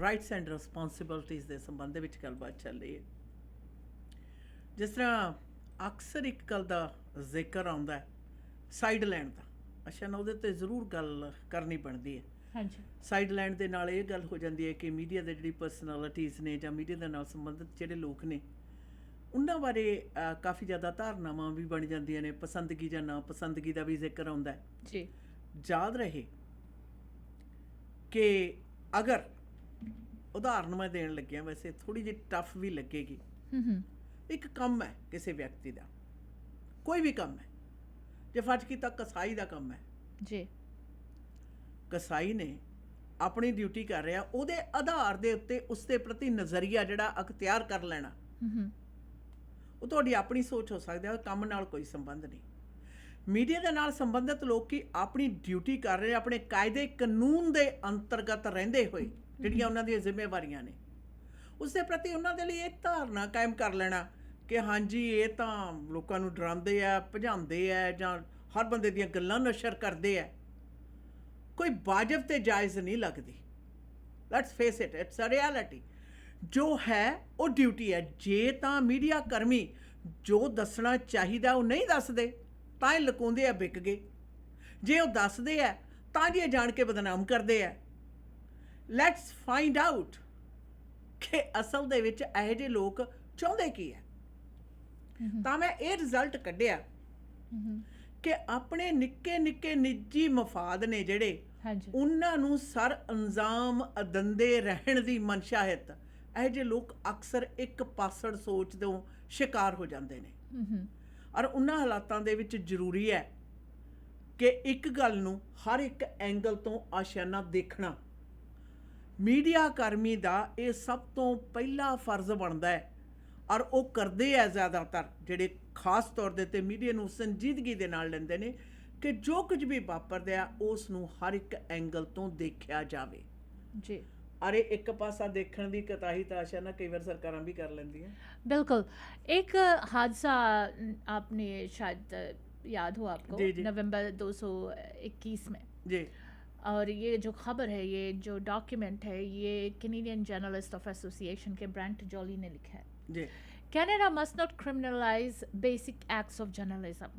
ਰਾਈਟਸ ਐਂਡ ਰਿਸਪੌਂਸਿਬਿਲਟੀਜ਼ ਦੇ ਸੰਬੰਧ ਦੇ ਵਿੱਚ ਗੱਲਬਾਤ ਚੱਲ ਰਹੀ ਹੈ। ਜਿਸ ਤਰ੍ਹਾਂ ਅਕਸਰ ਇੱਕ ਗੱਲ ਦਾ ਜ਼ਿਕਰ ਆਉਂਦਾ ਹੈ ਸਾਈਡ ਲੈਣ ਦਾ। ਅੱਛਾ ਨਾ, ਉਹਦੇ 'ਤੇ ਜ਼ਰੂਰ ਗੱਲ ਕਰਨੀ ਬਣਦੀ ਹੈ। ਹਾਂਜੀ। ਸਾਈਡ ਲੈਣ ਦੇ ਨਾਲ ਇਹ ਗੱਲ ਹੋ ਜਾਂਦੀ ਹੈ ਕਿ ਮੀਡੀਆ ਦੇ ਜਿਹੜੀ ਪਰਸਨੈਲਿਟੀਜ਼ ਨੇ ਜਾਂ ਮੀਡੀਆ ਦੇ ਨਾਲ ਸੰਬੰਧਿਤ ਜਿਹੜੇ ਲੋਕ ਨੇ ਉਹਨਾਂ ਬਾਰੇ ਕਾਫੀ ਜ਼ਿਆਦਾ ਧਾਰਨਾਵਾਂ ਵੀ ਬਣ ਜਾਂਦੀਆਂ ਨੇ। ਪਸੰਦਗੀ ਜਾਂ ਨਾ ਪਸੰਦਗੀ ਦਾ ਵੀ ਜ਼ਿਕਰ ਆਉਂਦਾ ਹੈ ਜੀ। ਯਾਦ ਰਹੇ ਕਿ ਅਗਰ ਉਦਾਹਰਨ ਮੈਂ ਦੇਣ ਲੱਗਿਆ, ਵੈਸੇ ਥੋੜ੍ਹੀ ਜਿਹੀ ਟਫ ਵੀ ਲੱਗੇਗੀ। ਇੱਕ ਕੰਮ ਹੈ ਕਿਸੇ ਵਿਅਕਤੀ ਦਾ, ਕੋਈ ਵੀ ਕੰਮ ਹੈ, ਜੇ ਫਰਜ਼ ਕੀਤਾ ਕਸਾਈ ਦਾ ਕੰਮ ਹੈ ਜੀ, ਕਸਾਈ ਨੇ ਆਪਣੀ ਡਿਊਟੀ ਕਰ ਰਿਹਾ, ਉਹਦੇ ਆਧਾਰ ਦੇ ਉੱਤੇ ਉਸ ਦੇ ਪ੍ਰਤੀ ਨਜ਼ਰੀਆ ਜਿਹੜਾ ਅਖਤਿਆਰ ਕਰ ਲੈਣਾ, ਉਹ ਤੁਹਾਡੀ ਆਪਣੀ ਸੋਚ ਹੋ ਸਕਦੀ ਹੈ, ਕੰਮ ਨਾਲ ਕੋਈ ਸੰਬੰਧ ਨਹੀਂ। ਮੀਡੀਆ ਦੇ ਨਾਲ ਸੰਬੰਧਿਤ ਲੋਕੀ ਆਪਣੀ ਡਿਊਟੀ ਕਰ ਰਹੇ, ਆਪਣੇ ਕਾਇਦੇ ਕਾਨੂੰਨ ਦੇ ਅੰਤਰਗਤ ਰਹਿੰਦੇ ਹੋਏ ਜਿਹੜੀਆਂ ਉਹਨਾਂ ਦੀਆਂ ਜ਼ਿੰਮੇਵਾਰੀਆਂ ਨੇ, ਉਸ ਦੇ ਪ੍ਰਤੀ ਉਹਨਾਂ ਦੇ ਲਈ ਇਹ ਧਾਰਨਾ ਕਾਇਮ ਕਰ ਲੈਣਾ ਕਿ ਹਾਂਜੀ ਇਹ ਤਾਂ ਲੋਕਾਂ ਨੂੰ ਡਰਾਉਂਦੇ ਆ, ਭਜਾਉਂਦੇ ਆ ਜਾਂ ਹਰ ਬੰਦੇ ਦੀਆਂ ਗੱਲਾਂ ਨਸ਼ਰ ਕਰਦੇ ਆ, ਕੋਈ ਵਾਜਬ ਤੇ ਜਾਇਜ਼ ਨਹੀਂ ਲੱਗਦੀ। Let's face it, it's a reality. ਜੋ ਹੈ ਉਹ ਡਿਊਟੀ ਹੈ। ਜੇ ਤਾਂ ਮੀਡੀਆ ਕਰਮੀ ਜੋ ਦੱਸਣਾ ਚਾਹੀਦਾ ਉਹ ਨਹੀਂ ਦੱਸਦੇ ਤਾਂ ਇਹ ਲੁਕਾਉਂਦੇ ਆ, ਵਿਕ ਗਏ। ਜੇ ਉਹ ਦੱਸਦੇ ਆ ਤਾਂ ਜੀ ਇਹ ਜਾਣ ਕੇ ਬਦਨਾਮ ਕਰਦੇ ਆ। ਲੈਟਸ ਫਾਈਂਡ ਆਊਟ ਕਿ ਅਸਲ ਦੇ ਵਿੱਚ ਇਹੋ ਜਿਹੇ ਲੋਕ ਚਾਹੁੰਦੇ ਕੀ ਹੈ। ਤਾਂ ਮੈਂ ਇਹ ਰਿਜ਼ਲਟ ਕੱਢਿਆ ਕਿ ਆਪਣੇ ਨਿੱਕੇ ਨਿੱਕੇ ਨਿੱਜੀ ਮਫਾਦ ਨੇ ਜਿਹੜੇ, ਉਹਨਾਂ ਨੂੰ ਸਰ ਅੰਜਾਮ ਦਿੰਦੇ ਰਹਿਣ ਦੀ ਮਨਸ਼ਾਹਿਤ ਇਹੋ ਜਿਹੇ ਲੋਕ ਅਕਸਰ ਇੱਕ ਪਾਸੜ ਸੋਚ ਤੋਂ ਸ਼ਿਕਾਰ ਹੋ ਜਾਂਦੇ ਨੇ। ਔਰ ਉਹਨਾਂ ਹਾਲਾਤਾਂ ਦੇ ਵਿੱਚ ਜ਼ਰੂਰੀ ਹੈ ਕਿ ਇੱਕ ਗੱਲ ਨੂੰ ਹਰ ਇੱਕ ਐਂਗਲ ਤੋਂ ਆਸ਼ਿਆਨਾ ਦੇਖਣਾ। ਮੀਡੀਆ ਕਰਮੀ ਦਾ ਇਹ ਸਭ ਤੋਂ ਪਹਿਲਾ ਫਰਜ਼ ਬਣਦਾ ਹੈ, ਔਰ ਉਹ ਕਰਦੇ ਆ ਜ਼ਿਆਦਾਤਰ, ਜਿਹੜੇ ਖਾਸ ਤੌਰ ਦੇ ਉੱਤੇ ਮੀਡੀਆ ਨੂੰ ਸੰਜੀਦਗੀ ਦੇ ਨਾਲ ਲੈਂਦੇ ਨੇ ਕਿ ਜੋ ਕੁਝ ਵੀ ਵਾਪਰਦਾ ਆ ਉਸ ਨੂੰ ਹਰ ਇੱਕ ਐਂਗਲ ਤੋਂ ਦੇਖਿਆ ਜਾਵੇ ਜੀ। ਅਰੇ ਇੱਕ ਪਾਸਾ ਦੇਖਣ ਦੀ ਕਤਾਹੀ ਤਾਂ ਆਸ਼ਾ ਨਾ ਕਈ ਵਾਰ ਸਰਕਾਰਾਂ ਵੀ ਕਰ ਲੈਂਦੀਆਂ। बिल्कुल। एक हादसा आपने शायद याद हो आपको, नवंबर 221 में जी। और ये जो खबर है, ये जो डॉक्यूमेंट है, ये कैनेडियन जर्नलिस्ट ऑफ एसोसिएशन के ब्रेंट जॉली ने लिखा है जी। Canada must not criminalize basic acts of journalism.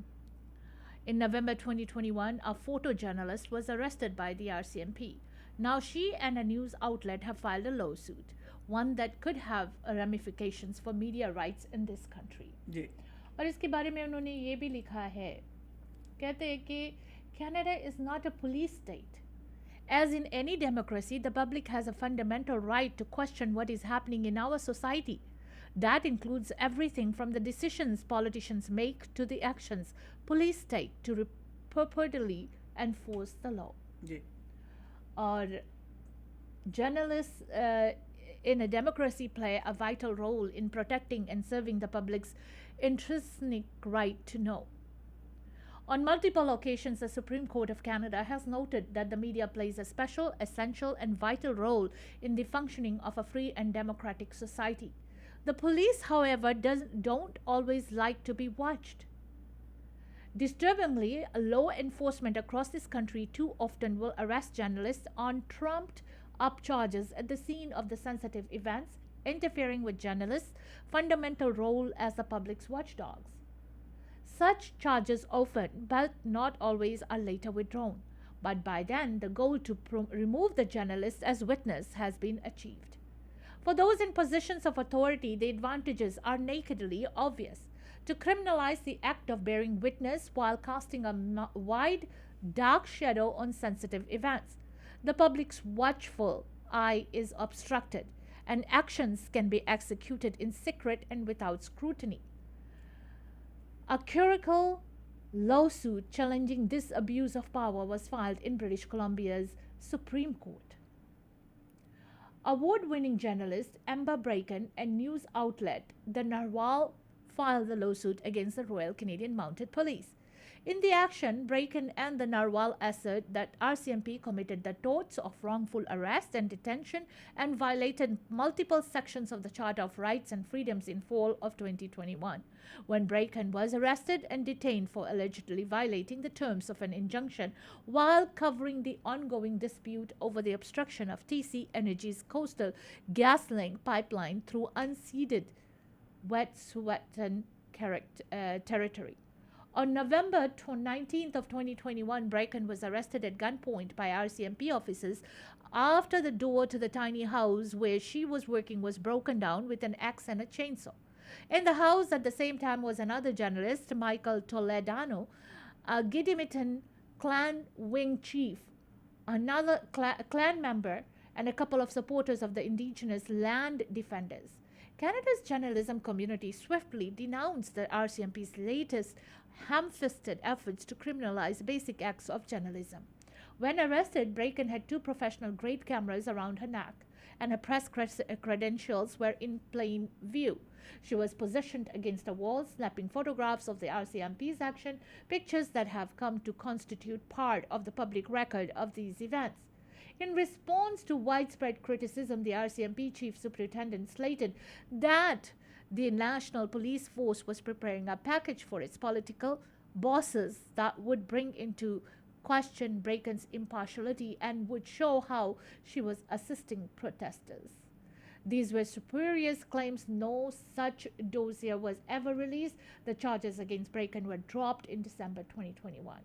In November 2021, a photojournalist was arrested by the RCMP. Now she and a news outlet have filed a lawsuit, one that could have ramifications for media rights in this country. जी। और इसके बारे में उन्होंने ये भी लिखा है, कहते हैं कि Canada is not a police state. As in any democracy, the public has a fundamental right to question what is happening in our society. That includes everything from the decisions politicians make to the actions police take to purportedly enforce the law. Ji. Or journalists in a democracy play a vital role in protecting and serving the public's intrinsic right to know. On multiple occasions, the Supreme Court of Canada has noted that the media plays a special, essential, and vital role in the functioning of a free and democratic society. The police, however, don't always like to be watched. Disturbingly, law enforcement across this country too often will arrest journalists on trumped up charges at the scene of the sensitive events, interfering with journalists' fundamental role as the public's watchdogs. Such charges often, but not always, are later withdrawn. But by then, the goal to remove the journalist as witness has been achieved. For those in positions of authority, the advantages are nakedly obvious. To criminalize the act of bearing witness while casting a wide, dark shadow on sensitive events, the public's watchful eye is obstructed, and actions can be executed in secret and without scrutiny. A curical lawsuit challenging this abuse of power was filed in British Columbia's Supreme Court. Award-winning journalist Amber Bracken and news outlet The Narwhal filed the lawsuit against the Royal Canadian Mounted Police. In the action, Bracken and the Narwhal assert that RCMP committed the torts of wrongful arrest and detention and violated multiple sections of the Charter of Rights and Freedoms in fall of 2021, when Bracken was arrested and detained for allegedly violating the terms of an injunction while covering the ongoing dispute over the obstruction of TC Energy's coastal gas-linked pipeline through unceded Wet'suwet'en territory. On November 19th of 2021, Bracken was arrested at gunpoint by RCMP officers after the door to the tiny house where she was working was broken down with an axe and a chainsaw. In the house at the same time was another journalist, Michael Toledano, a Gidimitan clan wing chief, another clan member, and a couple of supporters of the Indigenous land defenders. Canada's journalism community swiftly denounced the RCMP's latest ham-fisted efforts to criminalize basic acts of journalism. When arrested, Bracken had 2 professional-grade cameras around her neck, and her press credentials were in plain view. She was positioned against a wall, snapping photographs of the RCMP's action, pictures that have come to constitute part of the public record of these events. In response to widespread criticism, the RCMP chief superintendent slated that the National Police Force was preparing a package for its political bosses that would bring into question Bracken's impartiality and would show how she was assisting protesters. These were spurious claims. No such dossier was ever released. The charges against Bracken were dropped in December 2021.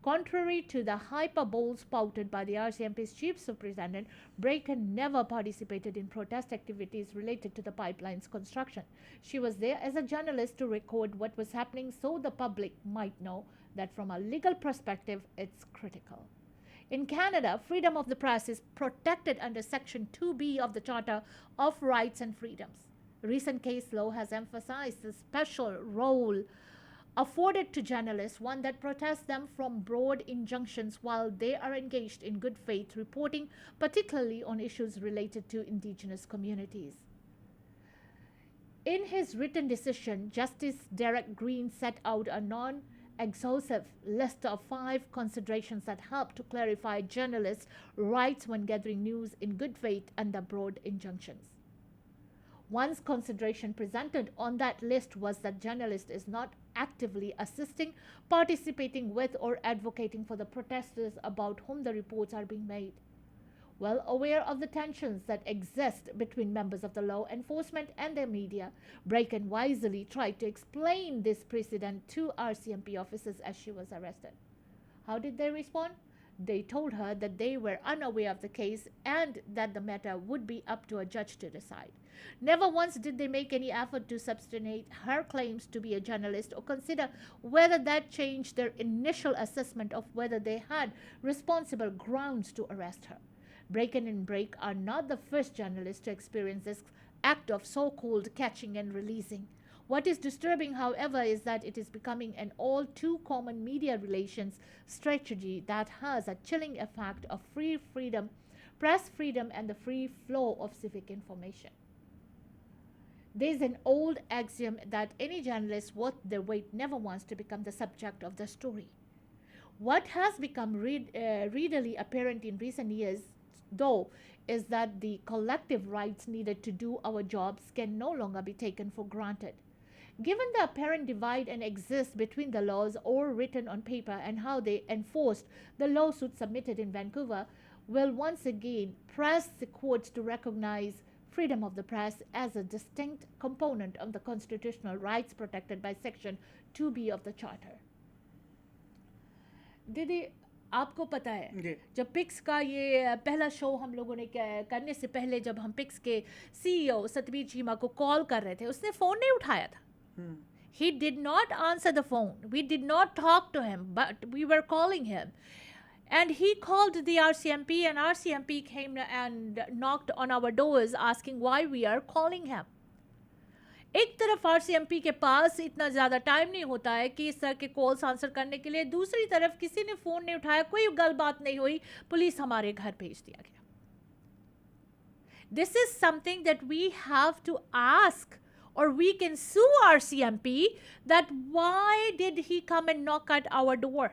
Contrary to the hyperbole spouted by the RCMP's chief superintendent, Bracken never participated in protest activities related to the pipeline's construction. She was there as a journalist to record what was happening so the public might know that from a legal perspective, it's critical. In Canada, freedom of the press is protected under Section 2B of the Charter of Rights and Freedoms. Recent case law has emphasized the special role afforded to journalists, one that protests them from broad injunctions while they are engaged in good faith reporting, particularly on issues related to Indigenous communities. In his written decision, Justice Derek Green set out a non-exhaustive list of 5 considerations that help to clarify journalists' rights when gathering news in good faith under broad injunctions. One consideration presented on that list was that journalist is not actively assisting, participating with, or advocating for the protesters about whom the reports are being made. Well aware of the tensions that exist between members of the law enforcement and the media, Bracken wisely tried to explain this precedent to RCMP officers as she was arrested. How did they respond? They told her that they were unaware of the case and that the matter would be up to a judge to decide. Never once did they make any effort to substantiate her claims to be a journalist or consider whether that changed their initial assessment of whether they had responsible grounds to arrest her. Bracken and Brake are not the first journalists to experience this act of so-called catching and releasing. What is disturbing, however, is that it is becoming an all too common media relations strategy that has a chilling effect of press freedom, and the free flow of civic information. There's an old axiom that any journalist worth their weight never wants to become the subject of the story. What has become readily apparent in recent years, though, is that the collective rights needed to do our jobs can no longer be taken for granted. Given the apparent divide and exists between the laws or written on paper and how they enforced, the lawsuit submitted in Vancouver will once again press the courts to recognize freedom of the press as a distinct component of the constitutional rights protected by Section 2B of the Charter. दीदी आपको पता है जी। जब pics का ये पहला show हम लोगों ने करने से पहले जब हम पिक्स के सीईओ सतबीर चीमा को कॉल कर रहे थे उसने फ़ोन नहीं उठाया था. He did not answer the phone. We did not talk to him, but we were calling him. And he called the RCMP, and RCMP came and knocked on our doors asking why we are calling him. एक तरफ RCMP के पास इतना ज़्यादा time नहीं होता है कि इस तरह के कॉल्स आंसर करने के लिए, दूसरी तरफ किसी ने फ़ोन नहीं उठाया, कोई गलबात नहीं हुई, पुलिस हमारे घर भेज दिया गया. This is something that we have to ask, or we can sue RCMP that why did he come and knock at our door?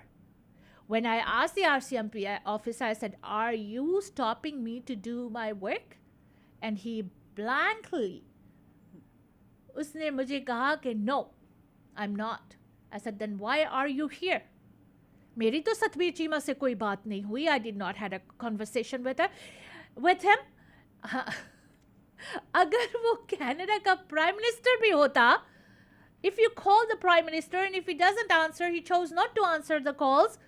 When I asked the RCMP officer, I said, are you stopping me to do my work? And he blankly उसने मुझे कहा कि no, I'm not. I said, then why are you here? मेरी तो सतबीर चीमा से कोई बात नहीं हुई. I did not had a conversation with him. अगर वो कनाडा का प्राइम मिनिस्टर भी होता, if you call the prime minister and if he doesn't answer, he chose not to answer the calls,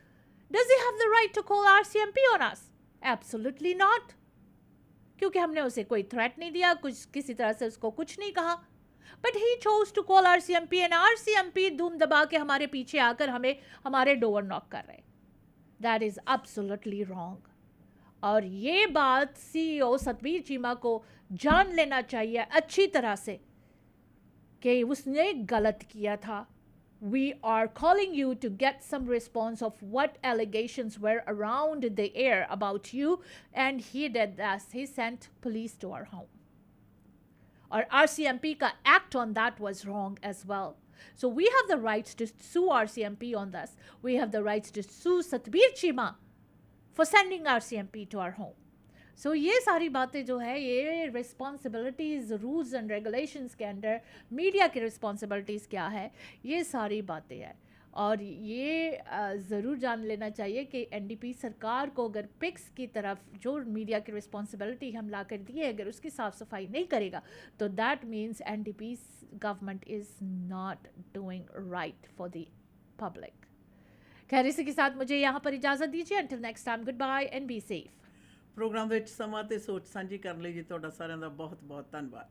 does he have the right to call RCMP on us? Absolutely not. क्योंकि हमने उसे कोई threat नहीं दिया, कुछ किसी तरह से उसको कुछ नहीं कहा. But he chose to call RCMP and RCMP धूम दबा के हमारे पीछे आकर हमें हमारे डोर नॉक कर रहे. That is absolutely wrong. और ये बात सीईओ सतबीर चीमा को जान लेना चाहिए अच्छी तरह से कि उसने गलत किया था. We are calling you to get some response of what allegations were around the air about you, and he did this. He sent police to our home. Or RCMP ka act on that was wrong as well. So we have the rights to sue RCMP on this. We have the rights to sue Satbir Chima for sending RCMP to our home. So ये सारी बातें जो है ये responsibilities, rules and regulations के अंदर media की responsibilities क्या है, ये सारी बातें हैं. और ये ज़रूर जान लेना चाहिए कि एनडीपी सरकार को अगर पिक्स की तरफ जो मीडिया की रिस्पॉन्सिबिलिटी हम ला कर दिए अगर उसकी साफ़ सफाई नहीं करेगा तो that means NDP government is not doing right for the public. खैर इसी के साथ मुझे यहाँ पर इजाज़त दीजिए. Until next time, goodbye and be safe. Program ਵਿੱਚ ਸਮਾਂ ਤੇ ਸੋਚ ਸਾਂਝੀ ਕਰਨ ਲਈ ਜੀ ਤੁਹਾਡਾ ਸਾਰਿਆਂ ਦਾ ਬਹੁਤ ਬਹੁਤ ਧੰਨਵਾਦ.